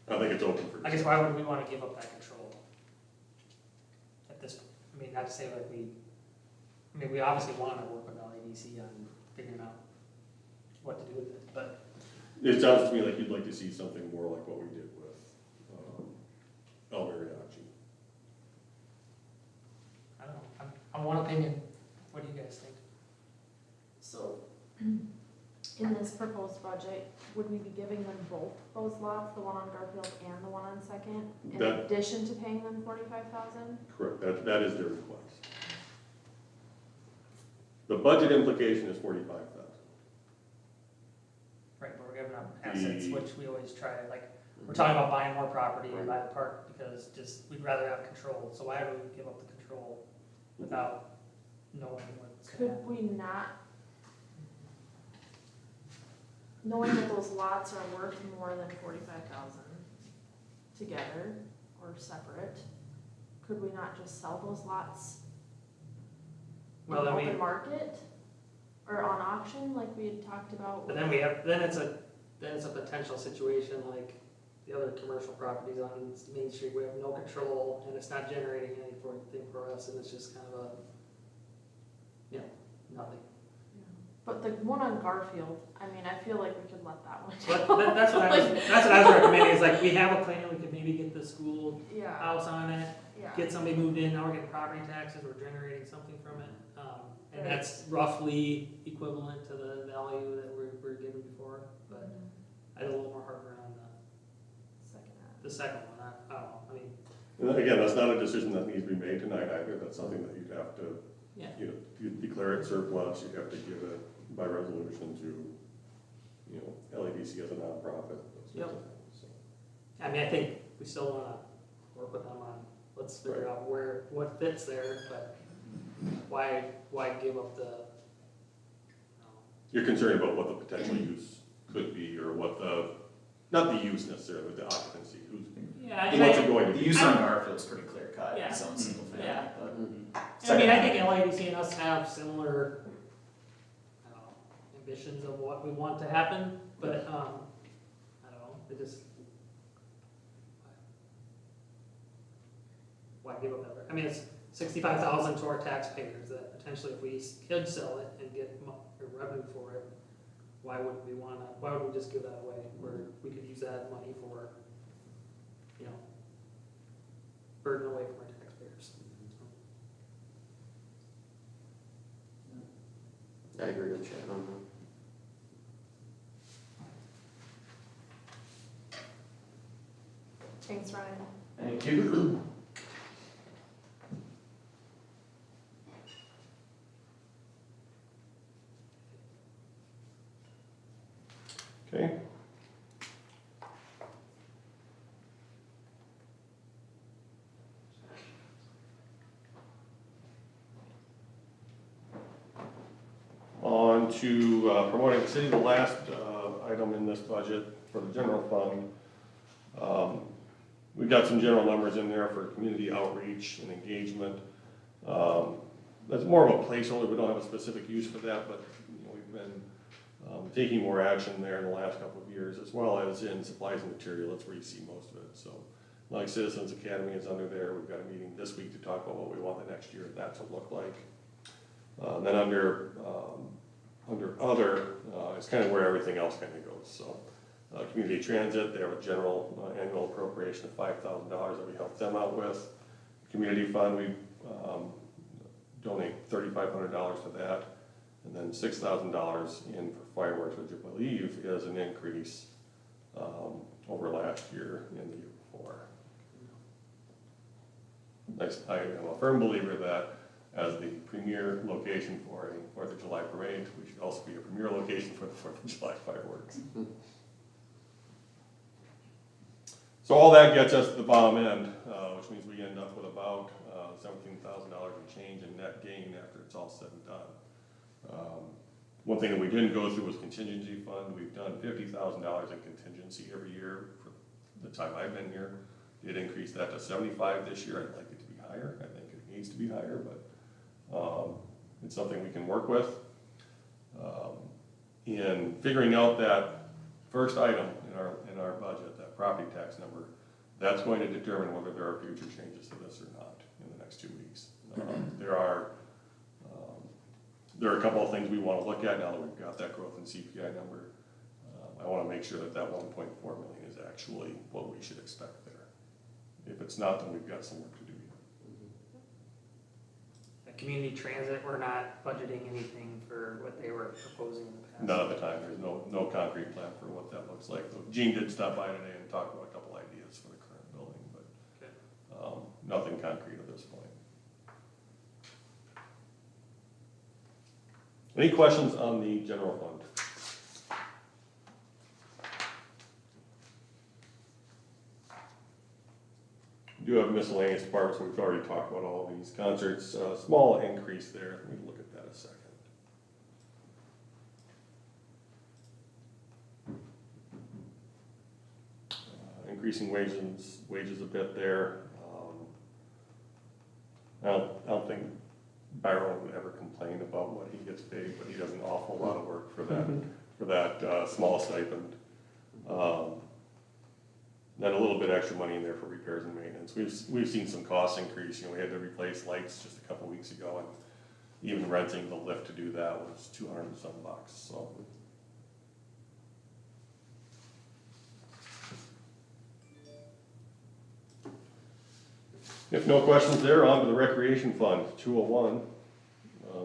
I think it's open for. I guess why would we wanna give up that control? At this, I mean, not to say like we obviously wanna work with LADC on figuring out what to do with it, but It sounds to me like you'd like to see something more like what we did with, El Mariachi. I don't know, I'm one opinion, what do you guys think? So, in this proposed budget, would we be giving them both those lots, the one on Garfield and the one on Second, in That- addition to paying them 45,000? Correct, that is their request. The budget implication is 45,000. Right, but we're giving up assets, which we always try, like, we're talking about buying more property and buy the park because just, we'd rather have control, so why do we give up the control without knowing what's gonna Could happen? we not, knowing that those lots are worth more than 45,000 together or separate, could we not just sell those lots in Well, then open we, market? Or on auction, like we had talked about? but then we have, then it's a potential situation like the other commercial properties on Main Street, we have no control and it's not generating anything for us and it's just kind of a, you know, nothing. But the one on Garfield, I mean, I feel like we could let that one But go. that's what I was recommending, is like, we have a plan, we could maybe get the school Yeah, house on it, yeah. get somebody moved in, now we're getting property taxes, we're generating something from it. And Right. that's roughly equivalent to the value that we're given before, but I had a little more heartburn on Second half. the second one, I don't know, I mean, And again, that's not a decision that needs to be made tonight either, that's something that you'd have to, yeah. you know, you declare it surplus, you'd have to give it by resolution to, you know, LADC as a nonprofit, those sorts of things, so. I mean, I think we still wanna work with them on, let's figure out what fits there, but why give up the, You're concerned about what the potential use could be, or what the, not the use necessarily, but the occupancy, who's, yeah, what's it going to The be? use on Garfield's pretty clear cut, Yeah. it's own single family, Yeah. but. I mean, I think LADC and us have similar, I don't know, ambitions of what we want to happen, but, I don't know, it just. Why give up that, I mean, it's 65,000 to our taxpayers, that potentially if we could sell it and get revenue for it, why would we just give that away, where we could use that money for, you know, burden away from our taxpayers. I agree with Chad on that. Thanks, Ryan. Thank you. Okay. On to promoting the city, the last item in this budget for the general fund. We've got some general numbers in there for community outreach and engagement. That's more of a placeholder, we don't have a specific use for that, but you know, we've been taking more action there in the last couple of years, as well as in supplies and material, that's where you see most of it. So, like Citizens Academy is under there, we've got a meeting this week to talk about what we want the next year of that to look like. Then under other, it's kind of where everything else kind of goes, so. Community transit, they have a general annual appropriation of $5,000 that we help them out with. Community fund, we donate $3,500 to that. And then $6,000 in for fireworks, which I believe is an increase over last year and the year before. I am a firm believer that as the premier location for a 4th of July parade, we should also be a premier location for the 4th of July fireworks. So all that gets us to the bottom end, which means we end up with about $17,000 in change in net gain after it's all said and done. One thing that we didn't go through was contingency fund. We've done $50,000 in contingency every year for the time I've been here. Did increase that to 75 this year. I'd like it to be higher. I think it needs to be higher, but it's something we can work with. In figuring out that first item in our budget, that property tax number, that's going to determine whether there are future changes to this or not in the next 2 weeks. There are a couple of things we want to look at now that we've got that growth in CPI number. I want to make sure that 1.4 million is actually what we should expect there. If it's not, then we've got some work to do here. The community transit, we're not budgeting anything for what they were proposing in the past. None of the time, there's no concrete plan for what that looks like. Gene did stop by today and talk about a couple ideas for the current building, but nothing concrete at this point. Any questions on the general fund? We do have miscellaneous parts, so we've already talked about all of these concerts. Small increase there. Let me look at that a second. Increasing wages a bit there. I don't think Byron would ever complain about what he gets paid, but he does an awful lot of work for that small stipend. Then a little bit extra money in there for repairs and maintenance. We've seen some cost increase. We had to replace lights just a couple weeks ago, and even renting the lift to do that was $200 and some bucks. So. If no questions there, on to the recreation fund, 201.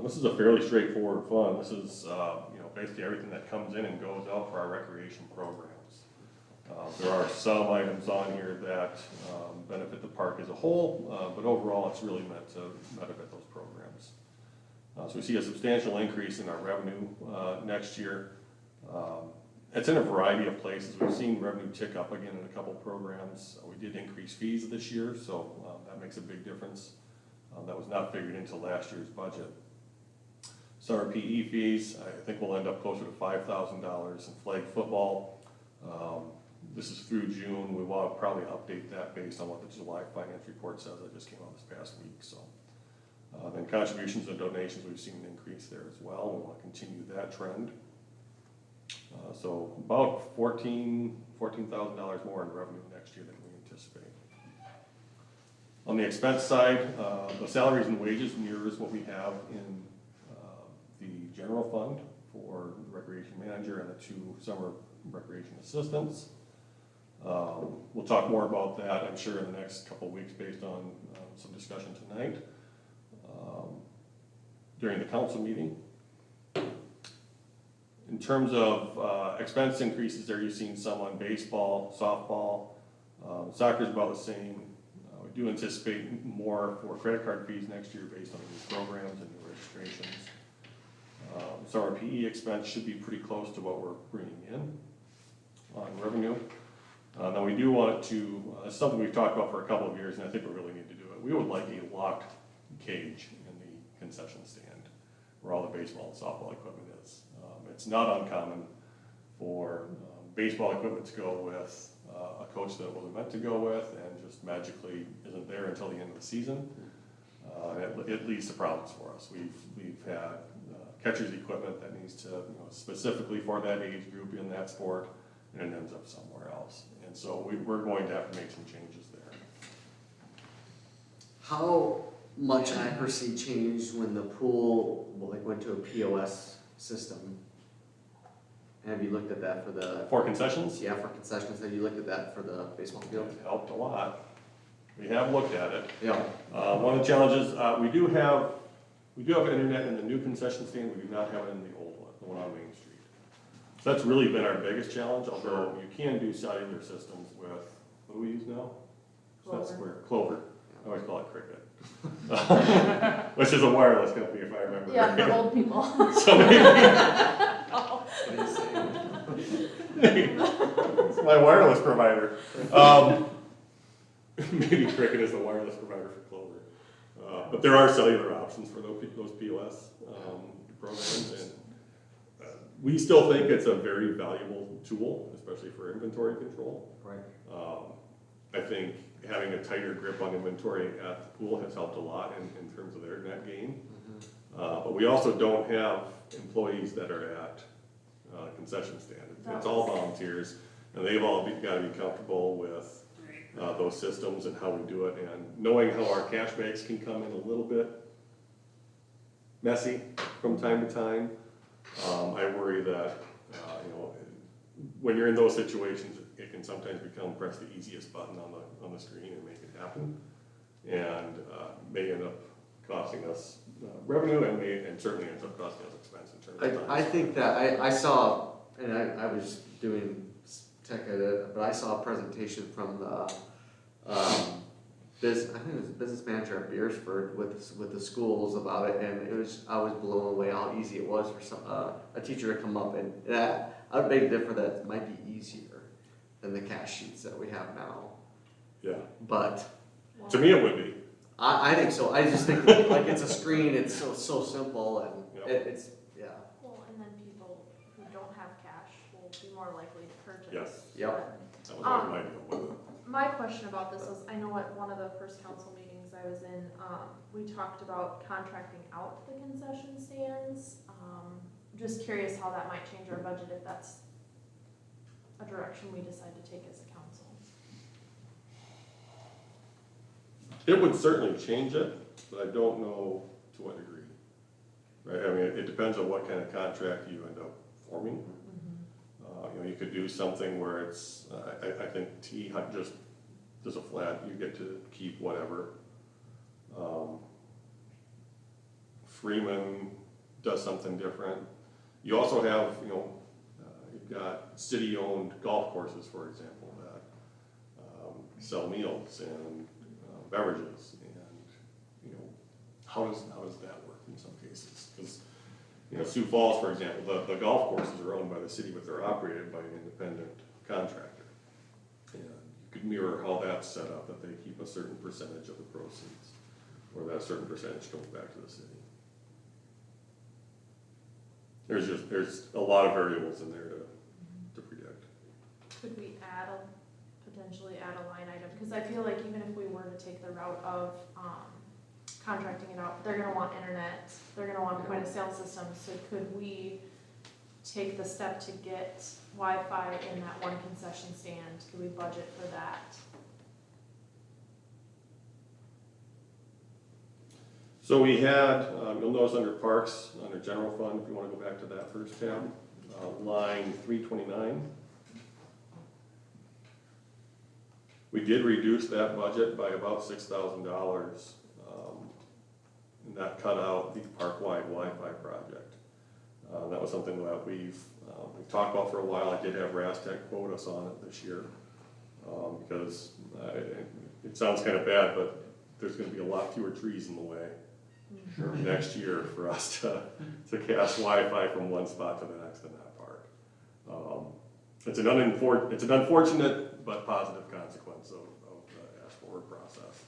This is a fairly straightforward fund. This is basically everything that comes in and goes out for our recreation programs. There are some items on here that benefit the park as a whole, but overall it's really meant to benefit those programs. So we see a substantial increase in our revenue next year. It's in a variety of places. We've seen revenue tick up again in a couple programs. We did increase fees this year, so that makes a big difference. That was not figured into last year's budget. Summer PE fees, I think we'll end up closer to $5,000 in flag football. This is through June. We want to probably update that based on what the July finance report says that just came out this past week. So, then contributions and donations, we've seen an increase there as well. We want to continue that trend. So about $14,000 more in revenue next year than we anticipate. On the expense side, the salaries and wages mirrors what we have in the general fund for the recreation manager and the 2 summer recreation assistants. We'll talk more about that, I'm sure, in the next couple of weeks based on some discussion tonight during the council meeting. In terms of expense increases there, you've seen some on baseball, softball, soccer's about the same. We do anticipate more for credit card fees next year based on new programs and new registrations. So our PE expense should be pretty close to what we're bringing in on revenue. Now we do want to, something we've talked about for a couple of years, and I think we really need to do it. We would like a locked cage in the concession stand where all the baseball and softball equipment is. It's not uncommon for baseball equipment to go with a coach that it wasn't meant to go with and just magically isn't there until the end of the season. It leads to problems for us. We've had catcher's equipment that needs to, specifically for that age group in that sport, and it ends up somewhere else. And so we're going to have to make some changes there. How much accuracy changed when the pool went to a POS system? Have you looked at that for the? For concessions? Yeah, for concessions. Have you looked at that for the baseball field? It helped a lot. We have looked at it. Yeah. One of the challenges, we do have internet in the new concession stand. We do not have it in the old one, the one on Main Street. So that's really been our biggest challenge, although you can do cellular systems with, what do we use now? So that's where Clover. I always call it Cricket. Which is a wireless company, if I remember. Yeah, for old people. So it's my wireless provider. Maybe Cricket is the wireless provider for Clover. But there are cellular options for those POS programs. And we still think it's a very valuable tool, especially for inventory control. Right. I think having a tighter grip on inventory at the pool has helped a lot in terms of their net gain. But we also don't have employees that are at concession stand. It's all volunteers, and they've all got to be comfortable with those systems and how we do it, and knowing how our cash bags can come in a little bit messy from time to time. I worry that, when you're in those situations, it can sometimes become press the easiest button on the screen and make it happen. And may end up costing us revenue and certainly ends up costing us expense in terms of time. I think that I saw, and I was doing tech edit, but I saw a presentation from the, I think it was a business manager at Beersford with the schools about it, and I was blown away how easy it was for a teacher to come up and I would beg to differ that it might be easier than the cash sheets that we have now. Yeah, But to me it would be. I think so. I just think that, like, it's a screen, it's so simple, and Yep. it's, yeah. Well, and then people who don't have cash will be more likely to purchase. Yes. Yep. That was always my deal with it. My question about this is, I know at one of the first council meetings I was in, we talked about contracting out the concession stands. Just curious how that might change our budget if that's a direction we decide to take as a council. It would certainly change it, but I don't know to what degree. Right, I mean, it depends on what kind of contract you end up forming. You could do something where it's, I think just a flat, you get to keep whatever. Freeman does something different. You also have, you've got city-owned golf courses, for example, that sell meals and beverages, and, how does that work in some cases? Because, Sioux Falls, for example, the golf courses are owned by the city, but they're operated by an independent contractor. And you could mirror how that's set up, that they keep a certain percentage of the proceeds, or that certain percentage goes back to the city. There's a lot of variables in there to predict. Could we potentially add a line item? Because I feel like even if we were to take the route of, contracting it out, they're gonna want internet, they're gonna want point of sale systems, so could we take the step to get Wi-Fi in that one concession stand? Could we budget for that? So we had, you'll notice under parks, under general fund, if you wanna go back to that first tab, line 329. We did reduce that budget by about $6,000, and that cut out the park-wide Wi-Fi project. That was something that we've talked about for a while. I did have Rastec quote us on it this year, because it sounds kind of bad, but there's gonna be a lot fewer trees in the way next year for us to cast Wi-Fi from one spot to the next in that park. It's an unfortunate but positive consequence of the Ask Forward process.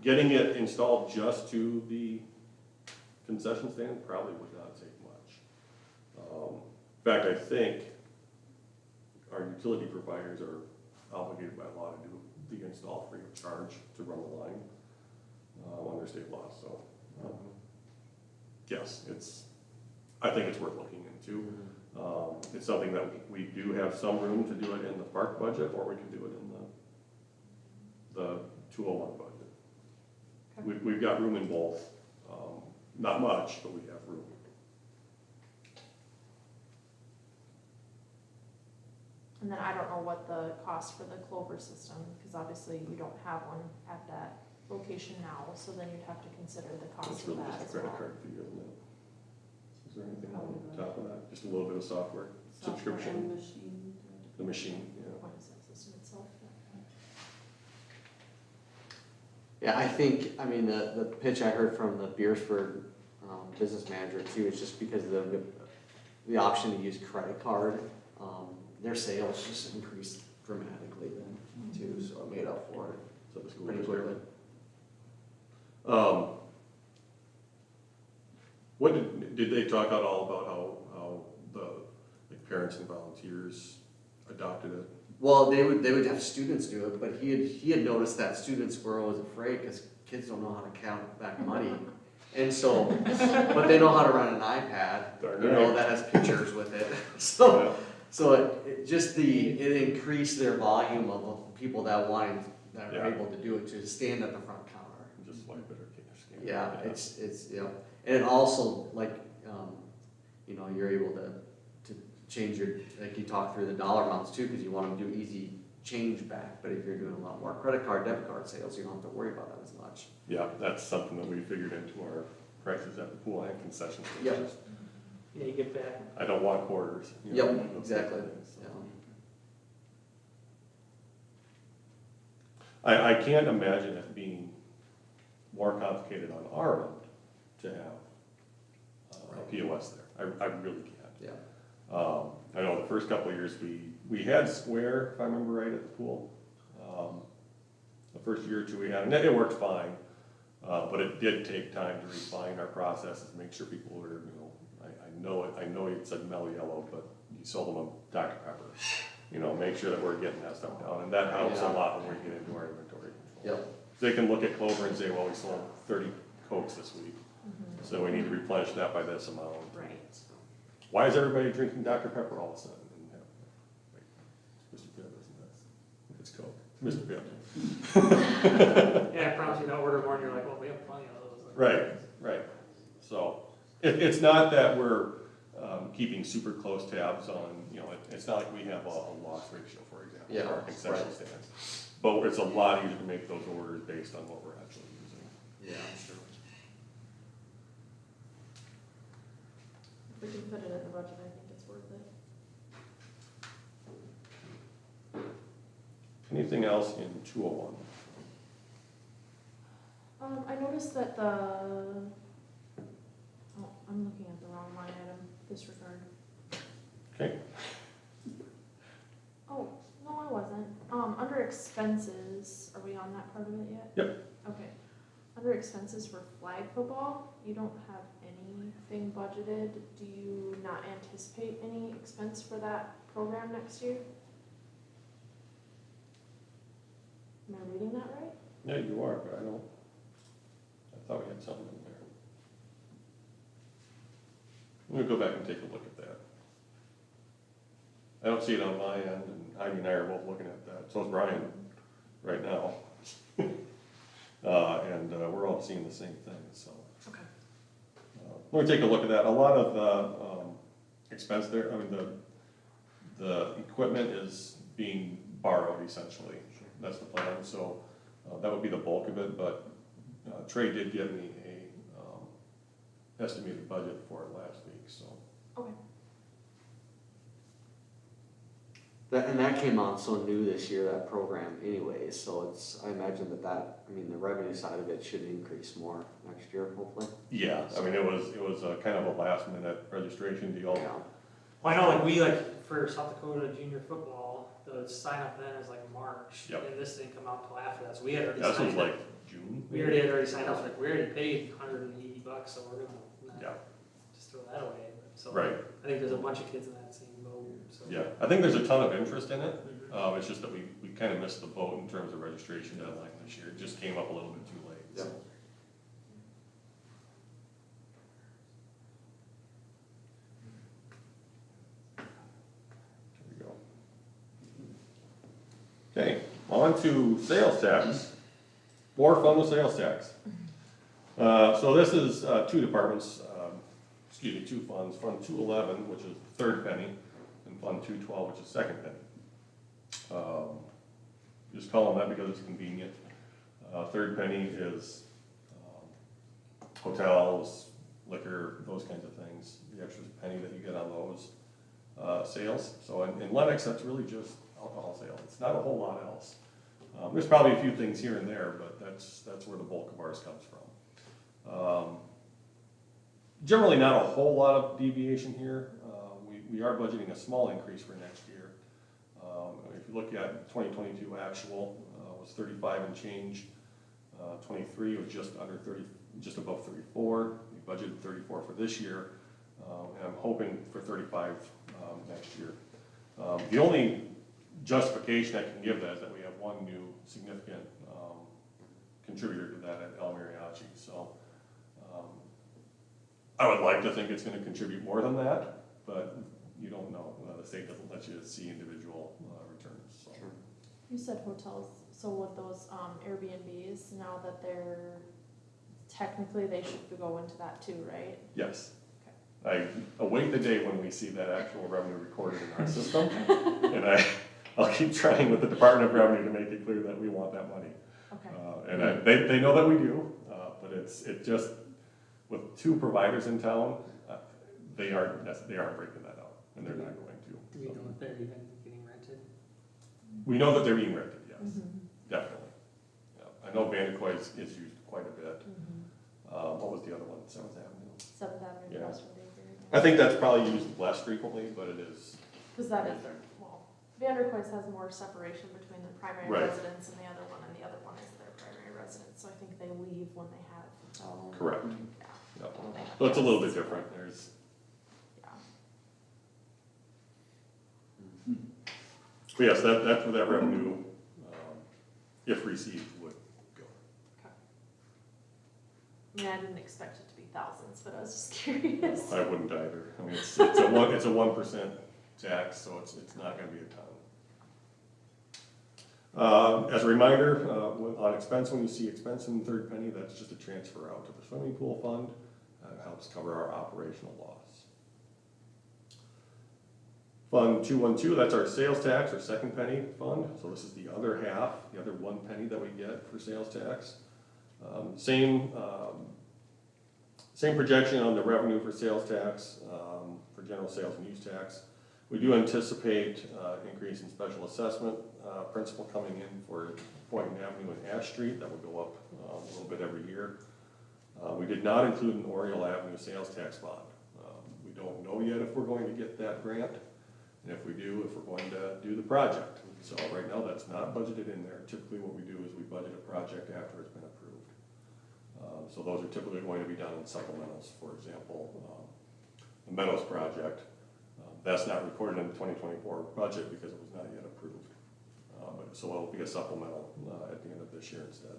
Getting it installed just to the concession stand probably would not take much. In fact, I think our utility providers are obligated by law to do the install free of charge to run the line under state law. So yes, I think it's worth looking into. It's something that we do have some room to do it in the park budget, or we can do it in the 201 budget. We've got room in both. Not much, but we have room. And then I don't know what the cost for the Clover system, because obviously you don't have one at that location now, so then you'd have to consider the cost It's of really that just a as credit well. card fee, isn't it? Is there anything on top of that? Just a little bit of software subscription? And machine. The machine, yeah. Point of sale system itself. Yeah, I think, I mean, the pitch I heard from the Beersford business manager too is just because of the option to use credit card, their sales just increased dramatically then too, so it made up for it So the school pretty district. quickly. What did they talk at all about how the parents and volunteers adopted it? Well, they would have students do it, but he had noticed that students were always afraid because kids don't know how to count back money. And so, but they know how to run an iPad, Darn you know, right. that has pictures with it. So it just it increased their volume of people that are Yeah. able to do it, to stand at the front counter. Just swipe it or scan it. Yeah, it's, you know, and it also, like, you know, you're able to change your, like, you talk through the dollar amounts too, because you want to do easy change back, but if you're doing a lot more credit card, debit card sales, you don't have to worry about that as much. Yeah, that's something that we figured into our prices at the pool and concession Yep. stations. Yeah, you get back. I don't want quarters. you Yep, know, those exactly. type of things, so. Yeah. I can't imagine it being more complicated on our end to have a POS there. I really can't. Yeah. I know the first couple of years we had Square, if I remember right, at the pool. The first year or two we had, and it worked fine, but it did take time to refine our processes, make sure people were, you know, I know it said Mellow Yellow, but you sold them a Dr. Pepper. You know, make sure that we're getting that stuff down, and that helps a Yeah. lot when we get into our inventory control. Yep. They can look at Clover and say, well, we sold 30 Cokes this week, so we need to replenish that by this amount. Right. Why is everybody drinking Dr. Pepper all of a sudden? And wait, Mr. Pibb, isn't that? It's Coke. Mr. Pibb. Yeah, I promise you don't order more and you're like, well, we have plenty of those. Right. So, it's not that we're keeping super close tabs on, you know, it's not like we have a loss ratio, for example, Yeah, for our concession right. stands. But it's a lot easier to make those orders based on what we're actually using. Yeah, I'm sure. If we can put it in the budget, I think it's worth it. Anything else in 201? I noticed that I'm looking at the wrong line item, disregard. Okay. Oh, no, I wasn't. Under expenses, are we on that part of it yet? Yep. Okay. Under expenses for flag football, you don't have anything budgeted. Do you not anticipate any expense for that program next year? Am I reading that right? Yeah, you are, but I thought we had something in there. I'm gonna go back and take a look at that. I don't see it on my end, and Heidi and I are both looking at that, so is Brian right now. And we're all seeing the same thing, so. Okay. Let me take a look at that. A lot of the expense there, I mean, the equipment is being borrowed essentially. That's the plan, so that would be the bulk of it, but Trey did give me a estimated budget for it last week, so. Okay. And that came on so new this year, that program anyways, so I imagine I mean, the revenue side of it should increase more next year, hopefully. Yeah, I mean, it was a kind of a last minute registration deal. Yeah. Well, I know, for South Dakota junior football, the sign up then is like March. Yep. And this didn't come out till after that, so we had already That was signed up. like June. We already had signed up, like, we already paid $180, so we're gonna Yeah. just throw that away. So Right. I think there's a bunch of kids in that same boat, so. Yeah, I think there's a ton of interest in it. It's just that we kind of missed the boat in terms of registration deadline this year. It just came up a little bit too late. so. Yep. There we go. Okay, on to sales tax. More fun with sales tax. So this is two departments, two funds. Fund 211, which is the third penny, and Fund 212, which is second penny. Just call them that because it's convenient. Third penny is hotels, liquor, those kinds of things, the extra penny that you get on those sales. So in Lennox, that's really just alcohol sales. It's not a whole lot else. There's probably a few things here and there, but that's where the bulk of ours comes from. Generally not a whole lot of deviation here. We are budgeting a small increase for next year. If you look at 2022 actual, was 35 and change. 23 was just under 30, just above 34. We budgeted 34 for this year, and I'm hoping for 35 next year. The only justification I can give that is that we have one new significant contributor to that at El Mariachi. So I would like to think it's gonna contribute more than that, but you don't know. The state doesn't let you see individual returns, so. Sure. You said hotels, so with those Airbnbs, now that they're, technically they should go into that too, right? Yes. I await the day when we see that actual revenue recorded in our system, and I'll keep trying with the Department of Revenue to make it clear that we want that money. Okay. And they know that we do, but it just, with two providers in town, they aren't breaking that out, and they're not going to. Do we know if they're even getting rented? We know that they're being rented, yes, Mhm. definitely. Yeah. I know Vanderkoy is used quite a bit. Mhm. What was the other one, Seventh Avenue? 7th Avenue Yeah. across from Daybury. I think that's probably used less frequently, but it is. Because that is their, well, Vanderkoys has more separation between the primary Right. residence and the other one is their primary residence, so I think they leave when they have. Correct. Yeah. Yep. when they have So it's a little bit guests. different, there's, Yeah. but yes, that's where that revenue, if received, would go. I mean, I didn't expect it to be thousands, but I was just curious. I wouldn't either, I mean, it's a 1% tax, so it's not gonna be a ton. As a reminder, on expense, when you see expense in the third penny, that's just a transfer out to the swimming pool fund. It helps cover our operational loss. Fund 212, that's our sales tax, our second penny fund. So this is the other half, the other 1 penny that we get for sales tax. Same projection on the revenue for sales tax, for general sales and use tax. We do anticipate increase in special assessment principal coming in for Boynton Avenue and Ash Street. That will go up a little bit every year. We did not include an Oriole Avenue sales tax bond. We don't know yet if we're going to get that grant, and if we do, if we're going to do the project. So right now, that's not budgeted in there. Typically, what we do is we budget a project after it's been approved. So those are typically going to be done in supplementals. For example, the Meadows project, that's not recorded in the 2024 budget because it was not yet approved. So it'll be a supplemental at the end of this year instead.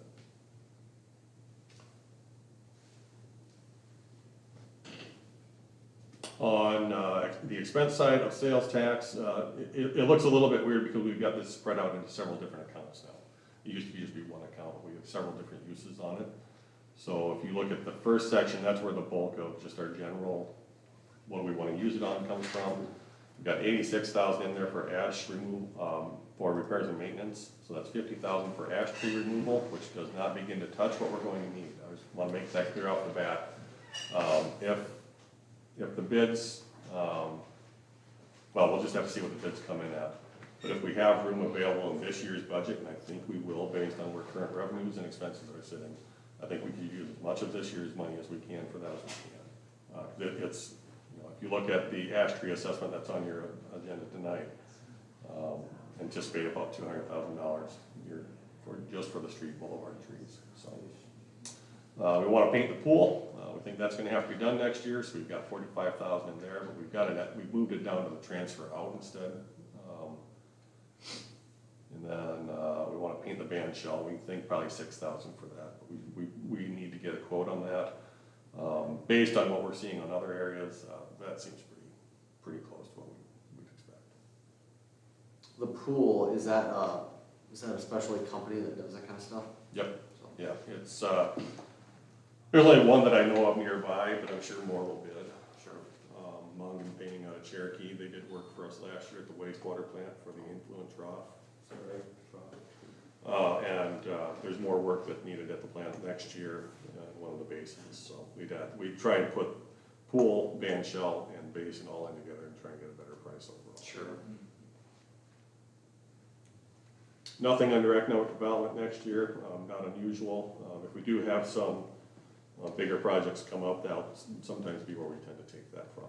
On the expense side of sales tax, it looks a little bit weird because we've got this spread out into several different accounts now. It used to just be one account, but we have several different uses on it. So if you look at the first section, that's where the bulk of just our general, what do we want to use it on comes from. We've got 86,000 in there for ash removal, for repairs and maintenance. So that's 50,000 for ash tree removal, which does not begin to touch what we're going to need. I just want to make that clear off the bat. If the bids, well, we'll just have to see what the bids come in at. But if we have room available in this year's budget, and I think we will based on where current revenues and expenses are sitting, I think we could use as much of this year's money as we can for that as we can. It's, you know, if you look at the ash tree assessment that's on your agenda tonight, anticipate about $200,000 just for the street boulevard trees. So we want to paint the pool. We think that's going to have to be done next year, so we've got 45,000 in there, but we've moved it down to the transfer out instead. And then we want to paint the band shell. We think probably 6,000 for that, but we need to get a quote on that. Based on what we're seeing on other areas, that seems pretty close to what we'd expect. The pool, is that a specialty company that does that kind of stuff? Yep. So, Yeah, it's, there's only one that I know of nearby, but I'm sure more will bid. sure. Mung and Painting out of Cherokee, they did work for us last year at the wastewater plant for the influent trough. Is that right? There's more work that's needed at the plant next year in one of the basins. So we'd try and put pool, band shell, and basin all in together and try and get a better price overall. Sure. Nothing under economic development next year, not unusual. If we do have some bigger projects come up, that'll sometimes be where we tend to take that from.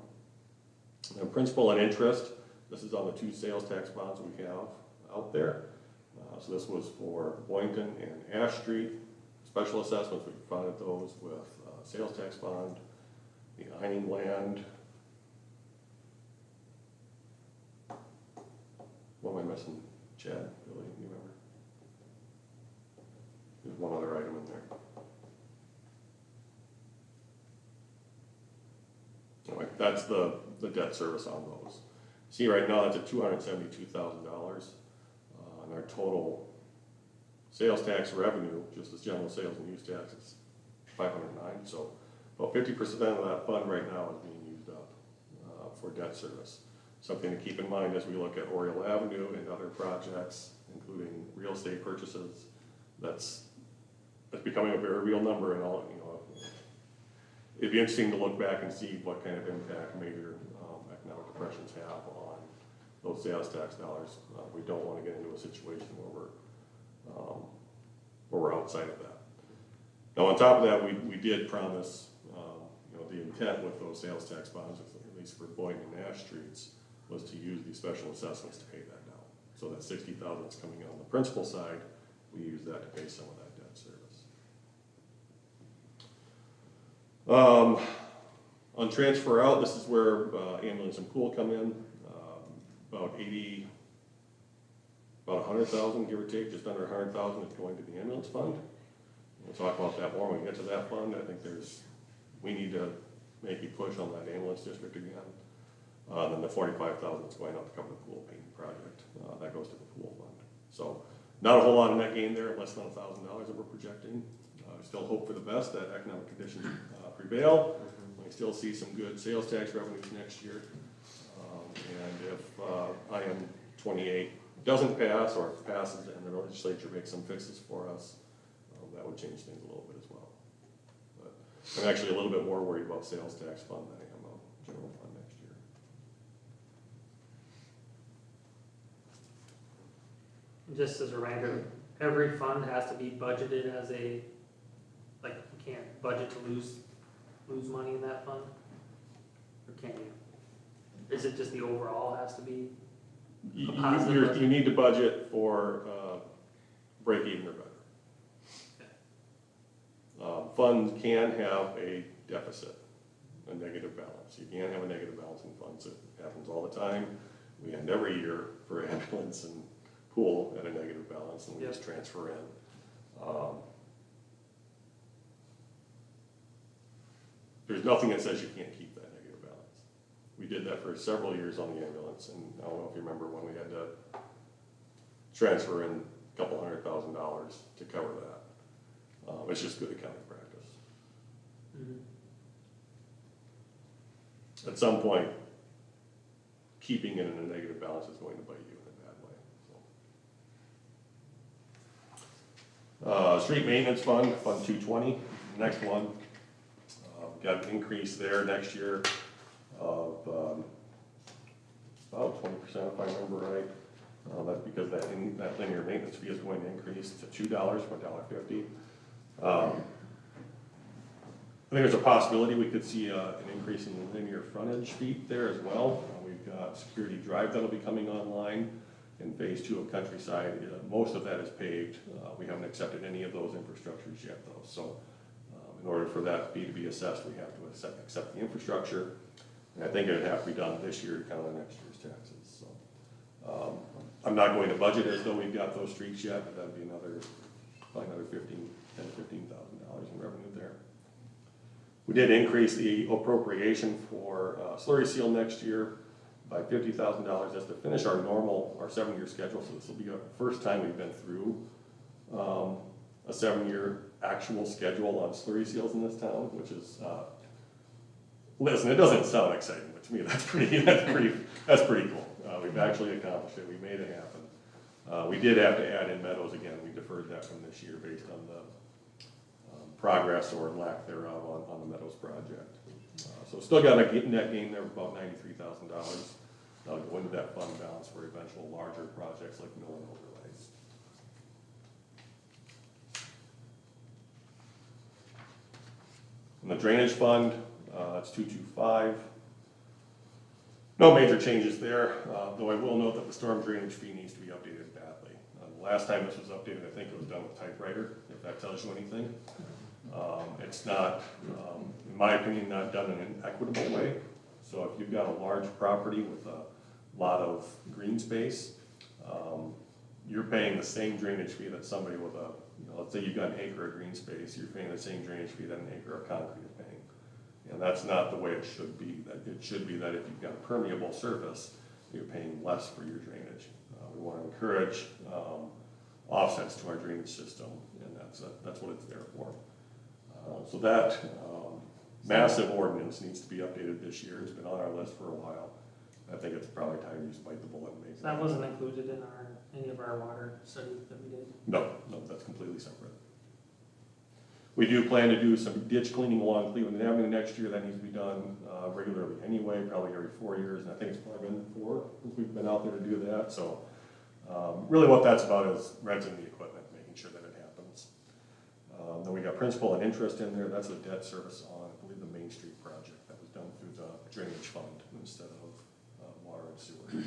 And principal and interest, this is on the 2 sales tax bonds we have out there. So this was for Boynton and Ash Street. Special assessments, we funded those with sales tax bond, the Eining land. What am I missing? Chad, Billy, you remember? There's one other item in there. that's the debt service on those. See, right now, that's at $272,000, and our total sales tax revenue, just as general sales and use tax, is 509, so about 50% of that fund right now is being used up for debt service. Something to keep in mind as we look at Oriole Avenue and other projects, including real estate purchases, that's becoming a very real number, and all, you know, it'd be interesting to look back and see what kind of impact major economic depressions have on those sales tax dollars. We don't want to get into a situation where we're outside of that. Now, on top of that, we did promise, you know, the intent with those sales tax bonds, at least for Boynton and Nash Streets, was to use these special assessments to pay that down. So that $60,000 that's coming in on the principal side, we use that to pay some of that debt service. On transfer out, this is where ambulance and pool come in. About 100,000, give or take, just under 100,000 is going to the ambulance fund. We'll talk about that more when we get to that fund. I think we need to make a push on that ambulance district again. Then the 45,000 is going out to cover the pool painting project. That goes to the pool fund. So not a whole lot of net gain there, less than $1,000 that we're projecting. Still hope for the best, that economic conditions prevail. We still see some good sales tax revenues next year. And if IM 28 doesn't pass, or if it passes and the legislature makes some fixes for us, that would change things a little bit as well. But I'm actually a little bit more worried about sales tax fund than I am about general fund next year. Just as a reminder, every fund has to be budgeted as a, like, you can't budget to lose money in that fund? Or can you? Is it just the overall has to be a positive budget? You need to budget for break even or better. Funds can have a deficit, a negative balance. You can't have a negative balance in funds. It happens all the time. We end every year for ambulance and pool at a negative balance, and we just transfer in. There's nothing that says you can't keep that negative balance. We did that for several years on the ambulance, and I don't know if you remember when we had to transfer in a couple $100,000 to cover that. It's just good accounting practice. Mhm. At some point, keeping it in a negative balance is going to bite you in a bad way. So. Street maintenance fund, Fund 220, next one. Got an increase there next year of about 20%, if I remember right. That's because that linear maintenance fee is going to increase to $2 from $1.50. I think there's a possibility we could see an increase in the linear frontage fee there as well. We've got Security Drive that'll be coming online in phase 2 of Countryside. Most of that is paved. We haven't accepted any of those infrastructures yet though. So in order for that fee to be assessed, we have to accept the infrastructure. And I think it'd have to be done this year to counter next year's taxes. So I'm not going to budget as though we've got those streets yet, but that'd be probably another $10,000 to $15,000 in revenue there. We did increase the appropriation for slurry seal next year by $50,000. That's to finish our 7-year schedule. So this will be the first time we've been through a 7-year actual schedule on slurry seals in this town, which is, listen, it doesn't sound exciting, but to me that's pretty cool. We've actually accomplished it. We made it happen. We did have to add in Meadows again. We deferred that from this year based on the progress or lack thereof on the Meadows project. So still got a net gain there of about $93,000. That'll go into that fund balance for eventual larger projects like mill and overlays. And the drainage fund, that's 225. No major changes there, though I will note that the storm drainage fee needs to be updated badly. The last time this was updated, I think it was done with typewriter, if that tells you anything. It's not, in my opinion, not done in an equitable way. So if you've got a large property with a lot of green space, you're paying the same drainage fee that somebody with let's say you've got an acre of green space, you're paying the same drainage fee that an acre of concrete is paying. And that's not the way it should be. That it should be that if you've got a permeable surface, you're paying less for your drainage. We want to encourage offsets to our drainage system, and that's what it's there for. So that massive ordinance needs to be updated this year. It's been on our list for a while. I think it's probably time you bite the bullet and make it. That wasn't included in any of our water study that we did. No, that's completely separate. We do plan to do some ditch cleaning along Cleveland Avenue next year. That needs to be done regularly anyway, probably every 4 years, and I think it's probably been 4 since we've been out there to do that. So really what that's about is renting the equipment, making sure that it happens. Then we got principal and interest in there. That's a debt service on, I believe, the Main Street project that was done through the drainage fund instead of water and sewer.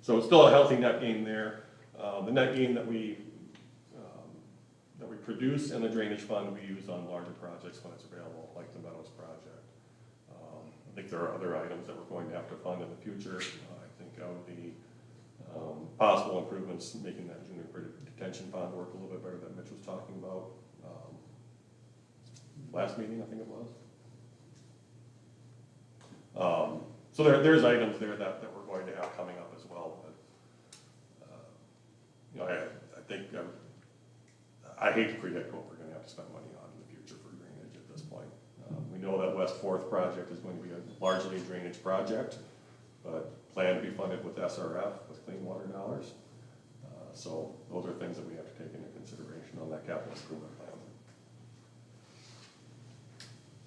So it's still a healthy net gain there. The net gain that we produce in the drainage fund we use on larger projects when it's available, like the Meadows project. I think there are other items that we're going to have to fund in the future. I think of the possible improvements, making that junior detention pond work a little bit better that Mitch was talking about last meeting, I think it was. So there's items there that we're going to have coming up as well. But, you know, I think I hate to predict what we're going to have to spend money on in the future for drainage at this point. We know that West Fourth project is going to be largely a drainage project, but plan to be funded with SRF, with clean water dollars. So those are things that we have to take into consideration on that capital improvement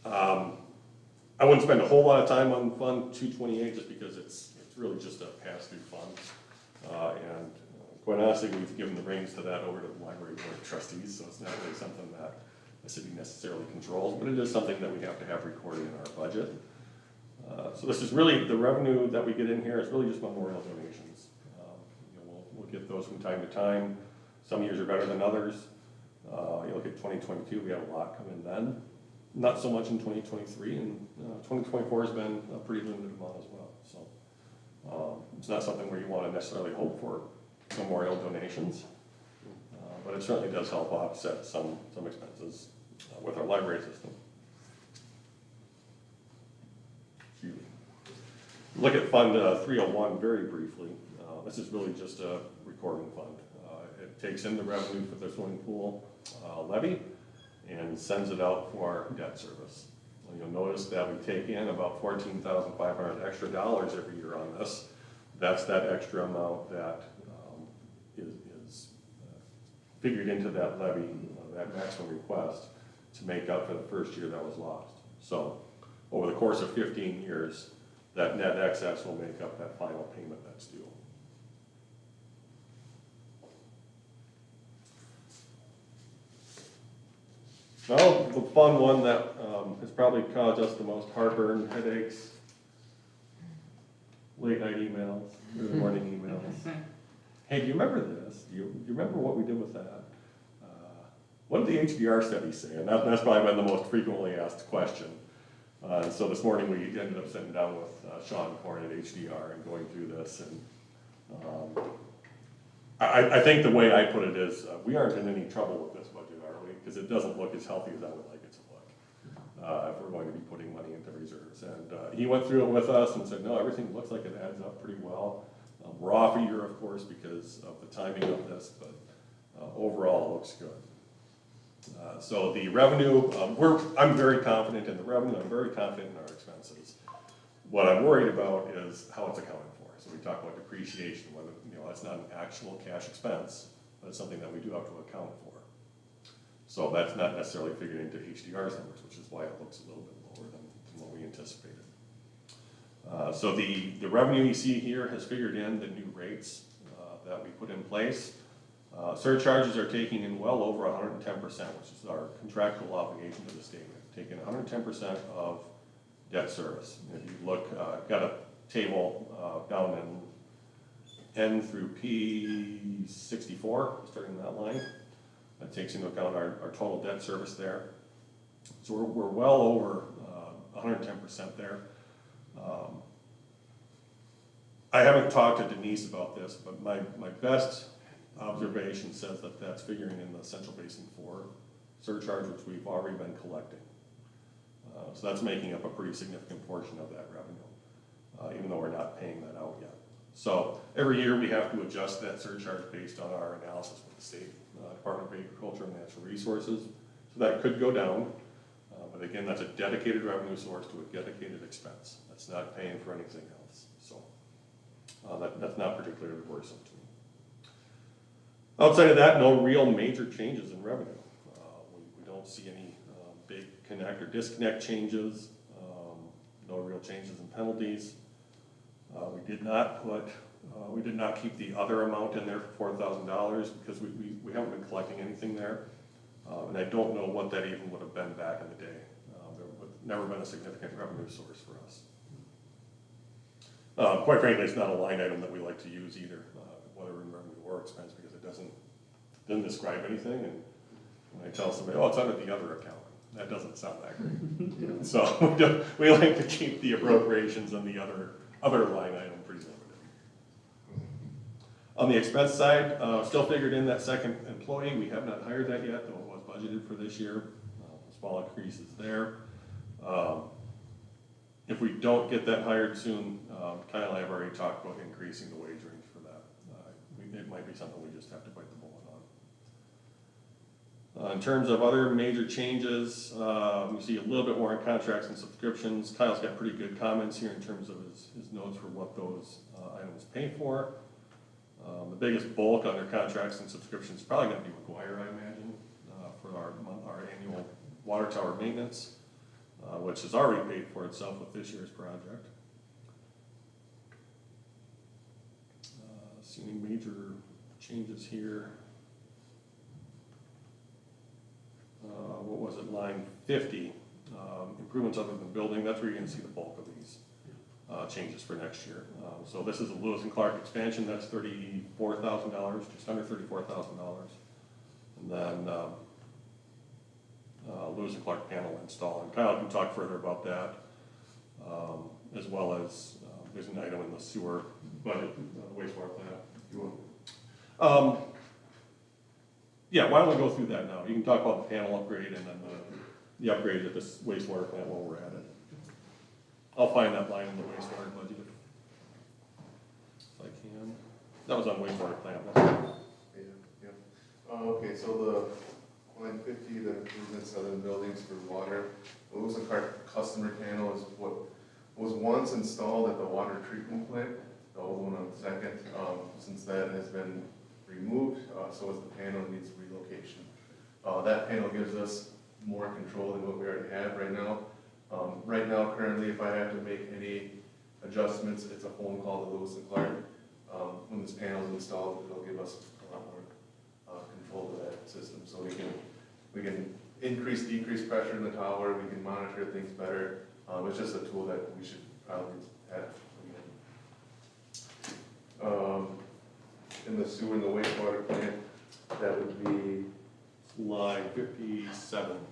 plan. I wouldn't spend a whole lot of time on Fund 228 just because it's really just a pass-through fund. And quite honestly, we've given the reins to that over to the library board of trustees, so it's not really something that the city necessarily controls, but it is something that we have to have recorded in our budget. So this is really, the revenue that we get in here is really just memorial donations. You know, we'll get those from time to time. Some years are better than others. You look at 2022, we had a lot come in then. Not so much in 2023, and 2024 has been a pretty limited amount as well. So it's not something where you want to necessarily hope for memorial donations, but it certainly does help offset some expenses with our library system. Excuse me. Look at Fund 301 very briefly. This is really just a recording fund. It takes in the revenue for the swimming pool levy and sends it out for our debt service. You'll notice that we take in about $14,500 extra dollars every year on this. That's that extra amount that is figured into that levy, that maximum request, to make up for the first year that was lost. So over the course of 15 years, that net excess will make up that final payment that's due. Now, the fun one that has probably caused us the most heartburn, headaches, late night emails, early morning emails. Hey, do you remember this? Do you remember what we did with that? What did the HDR study say? And that's probably been the most frequently asked question. And so this morning we ended up sitting down with Sean Korn at HDR and going through this. And I think the way I put it is we aren't in any trouble with this budget, are we? Because it doesn't look as healthy as I would like it to look if we're going to be putting money into reserves. And he went through it with us and said, no, everything looks like it adds up pretty well. We're off a year, of course, because of the timing of this, but overall it looks good. So the revenue, I'm very confident in the revenue, I'm very confident in our expenses. What I'm worried about is how it's accounted for. So we talk about depreciation, whether, that's not an actual cash expense, but it's something that we do have to account for. So that's not necessarily figured into HDR's numbers, which is why it looks a little bit lower than what we anticipated. So the revenue you see here has figured in the new rates that we put in place. Surcharges are taking in well over 110%, which is our contractual obligation to the state. We've taken 110% of debt service. If you look, I've got a table down in N through P64, starting in that line. That takes into account our total debt service there. So we're well over 110% there. I haven't talked to Denise about this, but my best observation says that that's figuring in the Central Basin 4 surcharge, which we've already been collecting. So that's making up a pretty significant portion of that revenue, even though we're not paying that out yet. So every year we have to adjust that surcharge based on our analysis with the state Department of Agriculture and Natural Resources. So that could go down, but again, that's a dedicated revenue source to a dedicated expense. That's not paying for anything else. So that's not particularly worrisome to me. Outside of that, no real major changes in revenue. We don't see any big connect or disconnect changes, no real changes in penalties. We did not keep the other amount in there for $4,000 because we haven't been collecting anything there. And I don't know what that even would have been back in the day. There would never been a significant revenue source for us. Quite frankly, it's not a line item that we like to use either, whether in revenue or expense, because it doesn't describe anything. And when I tell somebody, oh, it's under the other account, that doesn't sound that great. So we like to keep the appropriations and the other line item pretty limited. On the expense side, still figured in that second employee. We have not hired that yet, though it was budgeted for this year. Small increases there. If we don't get that hired soon, Kyle and I have already talked about increasing the wage range for that. It might be something we just have to bite the bullet on. In terms of other major changes, we see a little bit more in contracts and subscriptions. Kyle's got pretty good comments here in terms of his notes for what those items pay for. The biggest bulk under contracts and subscriptions is probably going to be McGuire, I imagine, for our annual water tower maintenance, which has already paid for itself with this year's project. See any major changes here? What was it, line 50, improvements other than building, that's where you're going to see the bulk of these changes for next year. So this is a Lewis and Clark expansion, that's $34,000, just under $34,000. And then Lewis and Clark panel install, and Kyle can talk further about that, as well as there's an item in the sewer budget, wastewater plant. You want? Yeah, why don't we go through that now? You can talk about the panel upgrade and then the upgrade at this wastewater plant while we're at it. I'll find that line in the wastewater budget if I can. That was on wastewater plant, wasn't it? Yeah. Okay, so the line 50, the improvements other than buildings for water. The Lewis and Clark customer panel is what was once installed at the water treatment plant, the old one on the second. Since that has been removed, so as the panel needs relocation. That panel gives us more control than what we already have right now. Right now, currently, if I have to make any adjustments, it's a phone call to Lewis and Clark. When this panel is installed, it'll give us a lot more control of that system. So we can increase, decrease pressure in the tower, we can monitor things better. It's just a tool that we should probably have again. In the sewer and the wastewater plant, that would be Line 57.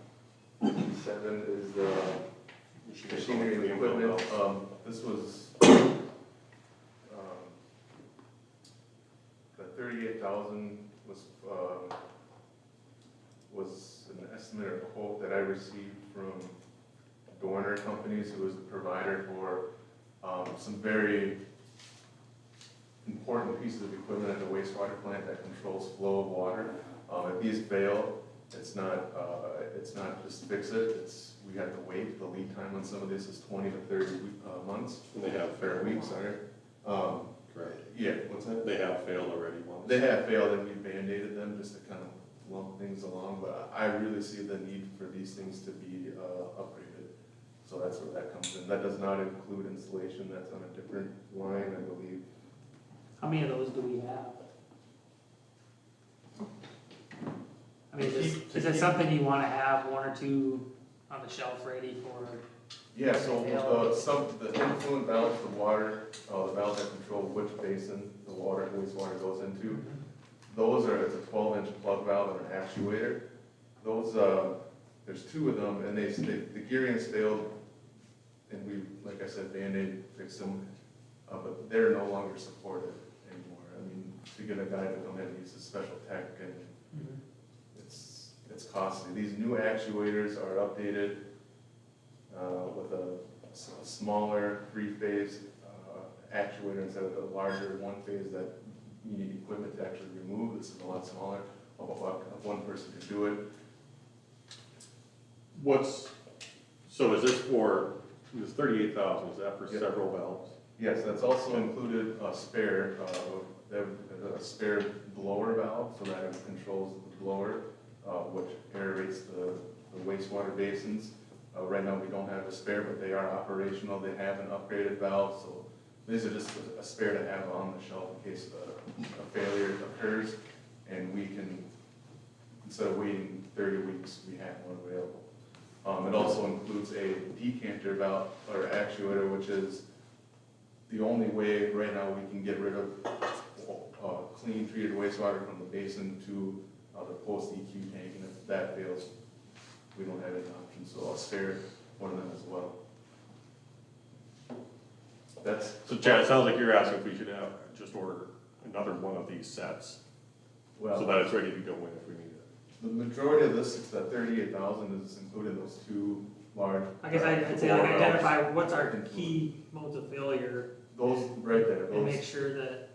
57 is the machinery and equipment. This was the 38,000 was an estimate or quote that I received from Dorner Companies, who is the provider for some very important pieces of equipment at the wastewater plant that controls flow of water. If these fail, it's not just fix it. We have to wait. The lead time on some of this is 20 to 30 months. And they have failed. Weeks, sorry. Correct. Yeah, what's that? They have failed already once. They have failed, and we band-aided them just to kind of lump things along. But I really see the need for these things to be upgraded. So that's where that comes in. That does not include installation. That's on a different line, I believe. How many of those do we have? I mean, is it something you wanna have one or two on the shelf ready for? Yeah, so the influent valves, the water, the valves that control which basin the wastewater goes into, it's a 12-inch plug valve and an actuator. Those, there's two of them, and the gearing has failed, and we, like I said, Band-Aid fixed them, but they're no longer supported anymore. I mean, to get a guy to come in, he's a special tech, and it's costly. These new actuators are updated with a smaller three-phase actuator instead of the larger one-phase that you need equipment to actually remove. This is a lot smaller, one person can do it. So is this for, this 38,000, is that for Yep. several valves? Yes, that's also included a spare blower valve, so that it controls the blower, which aerates the wastewater basins. Right now, we don't have a spare, but they are operational. They have an upgraded valve, so these are just a spare to have on the shelf in case a failure occurs. And we can, instead of waiting 30 weeks, we have one available. It also includes a decanter valve or actuator, which is the only way right now we can get rid of clean treated wastewater from the basin to the post EQ tank, and if that fails, we don't have any options, so I'll spare one of them as well. That's. So Chad, it sounds like you're asking if we should just order another one of these sets, so that it's ready to go in if we need it. The majority of this, it's that 38,000 is including those two large. I guess I'd say like identify what's our key modes of failure Those right there, and those, make sure that,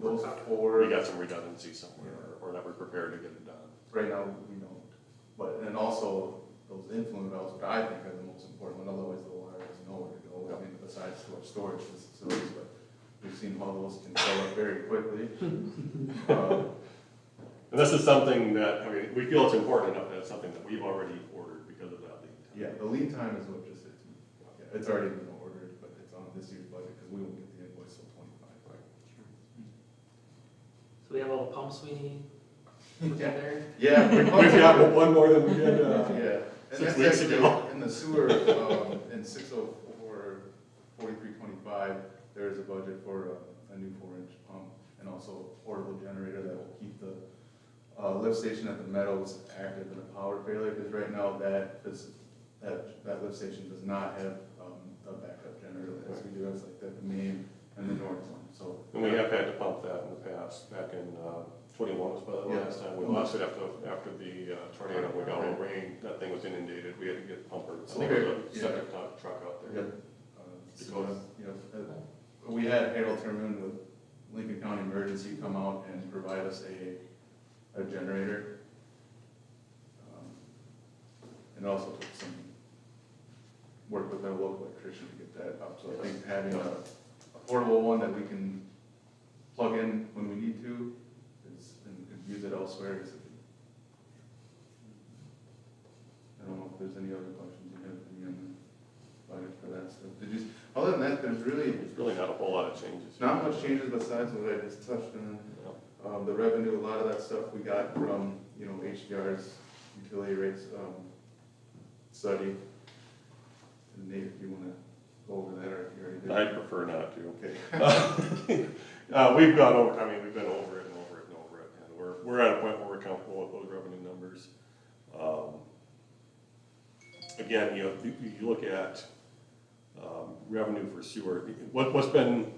those four. We got some redundancy somewhere, or that we're prepared to get it done. Right now, we don't. But, and also, those influent valves, which I think are the most important one, otherwise the water has nowhere to go, I mean, besides to our storage facilities, but we've seen how those can fill up very quickly. And this is something that, I mean, we feel it's important enough that it's something that we've already ordered because of that lead time. Yeah, the lead time is what just hits me. Yeah, it's already been ordered, but it's on this year's budget, because we won't get the invoice till 25. so we have all the pumps we need put Yeah. there. Yeah. We've got one more than we did, Yeah, and 6 that's weeks actually ago. in the sewer, in 604, 4325, there is a budget for a new 4-inch pump and also a portable generator that will keep the lift station at the Meadows active in a power failure, because right now that lift station does not have a backup generator as we do. It's like the main and the north one, so. And we have had to pump that in the past, back in 21 was probably the last time we lost it after the tornado, we got a little rain, that thing was inundated, we had to get pumpered. So there was a septic truck out there. Yep. We had Harold Terman with Lincoln County Emergency come out and provide us a generator. And also took some work with our local electrician to get that up. So I think having a portable one that we can plug in when we need to and could use it elsewhere is. I don't know if there's any other questions you have for that stuff. Other than that, there's really not a whole lot of changes. not much changes besides what I just touched on. The revenue, a lot of that stuff we got from, HDR's utility rates study. And Nate, if you want to go over that, or if you already did. I'd prefer not to. Okay. We've gone over, we've been over it and over it and over it, and we're at a point where we're comfortable with those revenue numbers. Again, you look at revenue for sewer, what's been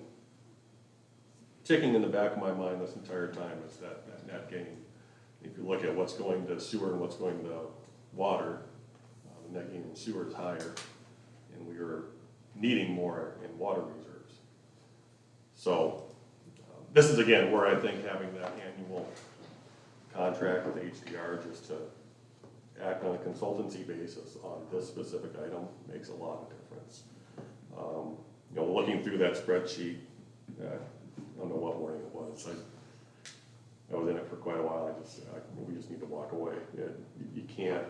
ticking in the back of my mind this entire time is that net gain. If you look at what's going to sewer and what's going to water, the net gain in sewer is higher, and we are needing more in water reserves. So this is again where I think having that annual contract with HDR just to act on a consultancy basis on this specific item makes a lot of difference. Looking through that spreadsheet, I don't know what morning it was. I was in it for quite a while. We just need to walk away. You can't,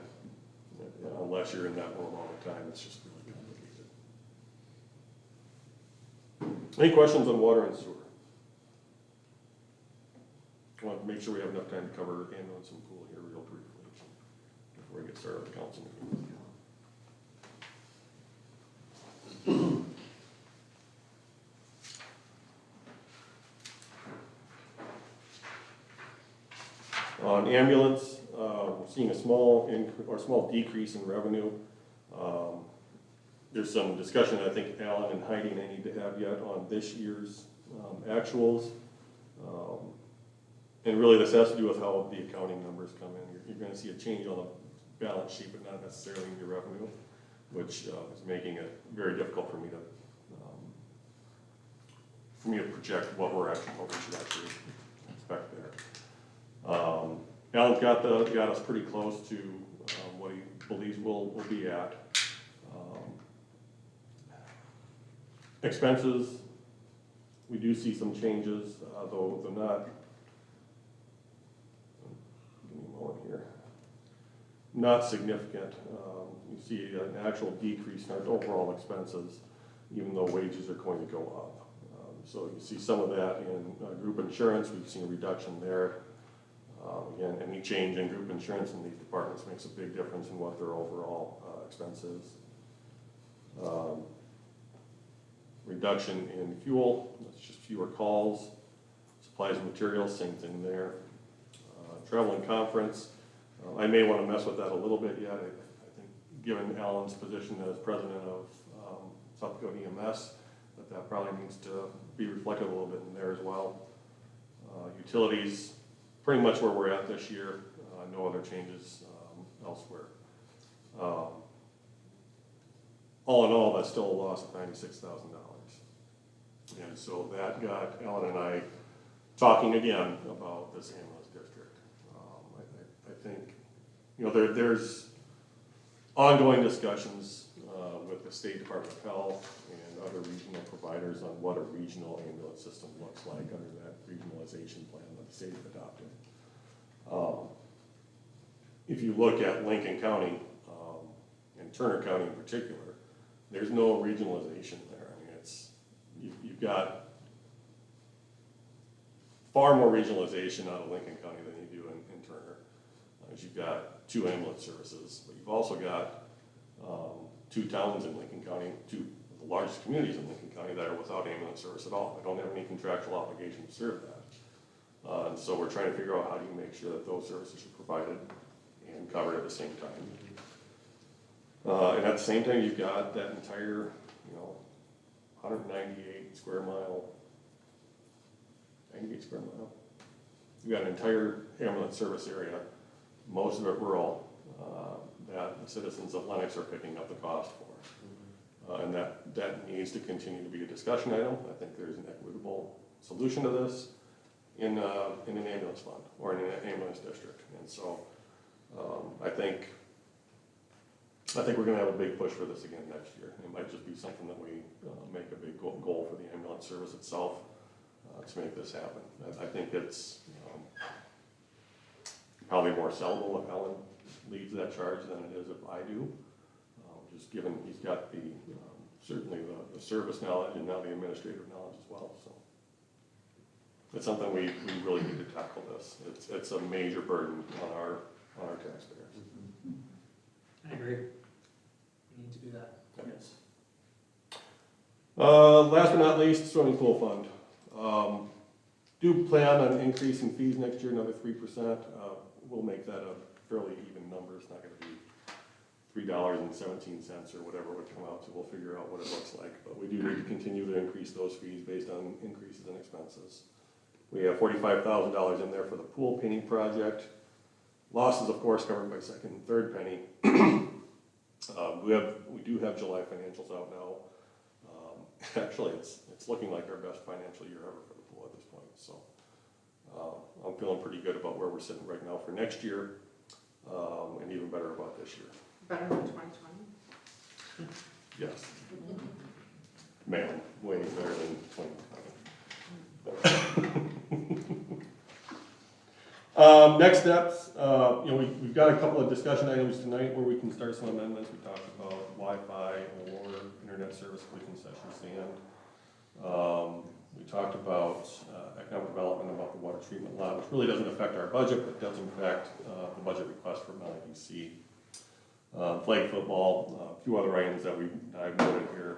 unless you're in that room all the time. It's just really complicated. Any questions on water and sewer? I want to make sure we have enough time to cover ambulance and pool here real briefly before we get started with the council meeting. On ambulance, we're seeing a small decrease in revenue. There's some discussion I think Alan and Heidi and I need to have yet on this year's actuals. And really this has to do with how the accounting numbers come in. You're gonna see a change on the balance sheet, but not necessarily in your revenue. which is making it very difficult for me to project what we should actually expect there. Alan's got us pretty close to what he believes we'll be at. Expenses, we do see some changes, though they're not, give me a moment here, not significant. You see an actual decrease in our overall expenses, even though wages are going to go up. So you see some of that in group insurance. We've seen a reduction there. Again, any change in group insurance in these departments makes a big difference in what their overall expense is. Reduction in fuel, that's just fewer calls. Supplies and materials, same thing there. Travel and conference, I may want to mess with that a little bit yet. I think given Alan's position as president of South Dakota EMS, that probably needs to be reflected a little bit in there as well. Utilities, pretty much where we're at this year, no other changes elsewhere. All in all, that's still a loss of $96,000. And so that got Alan and I talking again about this ambulance district. I think, you know, there's ongoing discussions with the State Department of Health and other regional providers on what a regional ambulance system looks like under that regionalization plan that the state has adopted. If you look at Lincoln County and Turner County in particular, there's no regionalization there. I mean, you've got far more regionalization out of Lincoln County than you do in Turner. As you've got 2 ambulance services, but you've also got 2 towns in Lincoln County, 2 of the largest communities in Lincoln County that are without ambulance service at all. They don't have any contractual obligation to serve that. And so we're trying to figure out how do you make sure that those services are provided and covered at the same time. And at the same time, you've got that entire, 198 square mile, 98 square mile. You've got an entire ambulance service area, most of it rural, that the citizens of Lennox are picking up the cost for. And that needs to continue to be a discussion item. I think there's an equitable solution to this in an ambulance fund or in an ambulance district. And so I think we're going to have a big push for this again next year. It might just be something that we make a big goal for the ambulance service itself to make this happen. I think it's probably more sellable if Alan leads that charge than it is if I do. Just given he's got the certainly the service knowledge and now the administrative knowledge as well. So it's something we really need to tackle this. It's a major burden on our taxpayers. I agree. We need to do that. Yes. Last but not least, swimming pool fund. Do plan on increasing fees next year, another 3%. We'll make that a fairly even number. It's not going to be $3.17 or whatever it would come out to. We'll figure out what it looks like. But we do need to continue to increase those fees based on increases in expenses. We have $45,000 in there for the pool painting project. Losses, of course, covered by second and third penny. We do have July financials out now. Actually, it's looking like our best financial year ever for the pool at this point. So I'm feeling pretty good about where we're sitting right now for next year, and even better about this year. Better than 2020? Yes. Man, way better than 2020. Next steps, we've got a couple of discussion items tonight where we can start some amendments. We talked about Wi-Fi or internet service for the concession stand. We talked about economic development, about the water treatment lot, which really doesn't affect our budget, but does affect the budget request for LEDC. Flag football, a few other items that I've noted here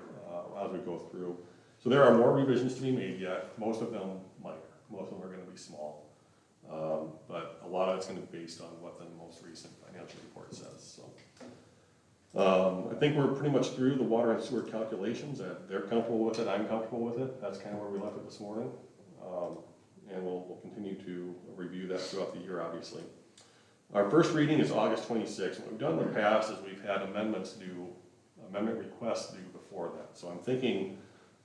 as we go through. So there are more revisions to be made yet. Most of them minor. Most of them are going to be small. But a lot of it's going to be based on what the most recent financial report says. So I think we're pretty much through the water and sewer calculations. They're comfortable with it. I'm comfortable with it. That's kind of where we left it this morning. And we'll continue to review that throughout the year, obviously. Our first reading is August 26th. What we've done in the past is we've had amendments due amendment requests due before that. So I'm thinking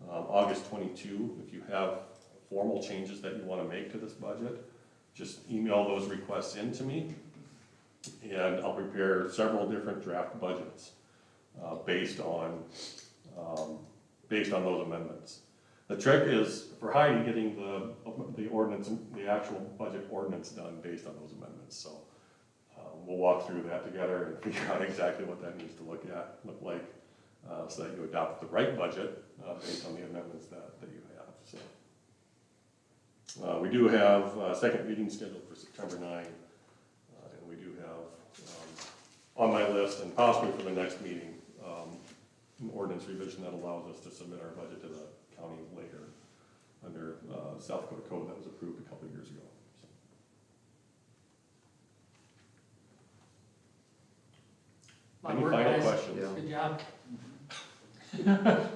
August 22, if you have formal changes that you want to make to this budget, just email those requests in to me, and I'll prepare several different draft budgets based on those amendments. The trick is for Heidi getting the ordinance, the actual budget ordinance done based on those amendments. So we'll walk through that together and figure out exactly what that needs to look like, so that you adopt the right budget based on the amendments that you have. So we do have a second meeting scheduled for September 9, and we do have on my list, and possibly for the next meeting, an ordinance revision that allows us to submit our budget to the county later under South Dakota code that was approved a couple of years ago. So. Any final questions? Yeah. Good job.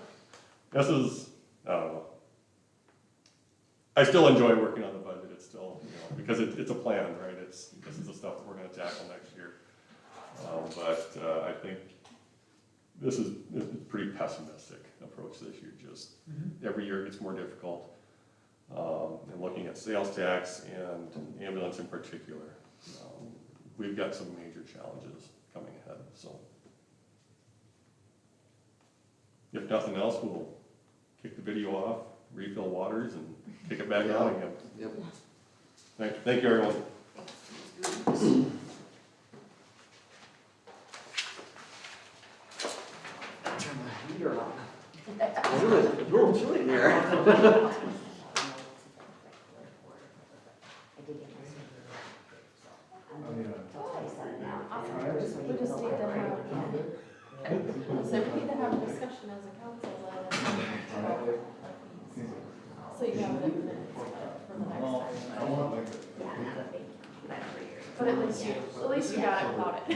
This is, I don't know. I still enjoy working on the budget. It's still, because it's a plan, right? This is the stuff that we're gonna tackle next year. But I think this is a pretty pessimistic approach this year. Just every year it gets more difficult. And looking at sales tax and ambulance in particular, we've got some major challenges coming ahead. So if nothing else, we'll kick the video off, refill waters, and kick it back out again. Yep. Thank you, everyone. Turn my heater on. It's a little chilly in here. We just need to have, so we need to have a discussion as a council about so you have it in minutes for the next time. But at least you got it without it.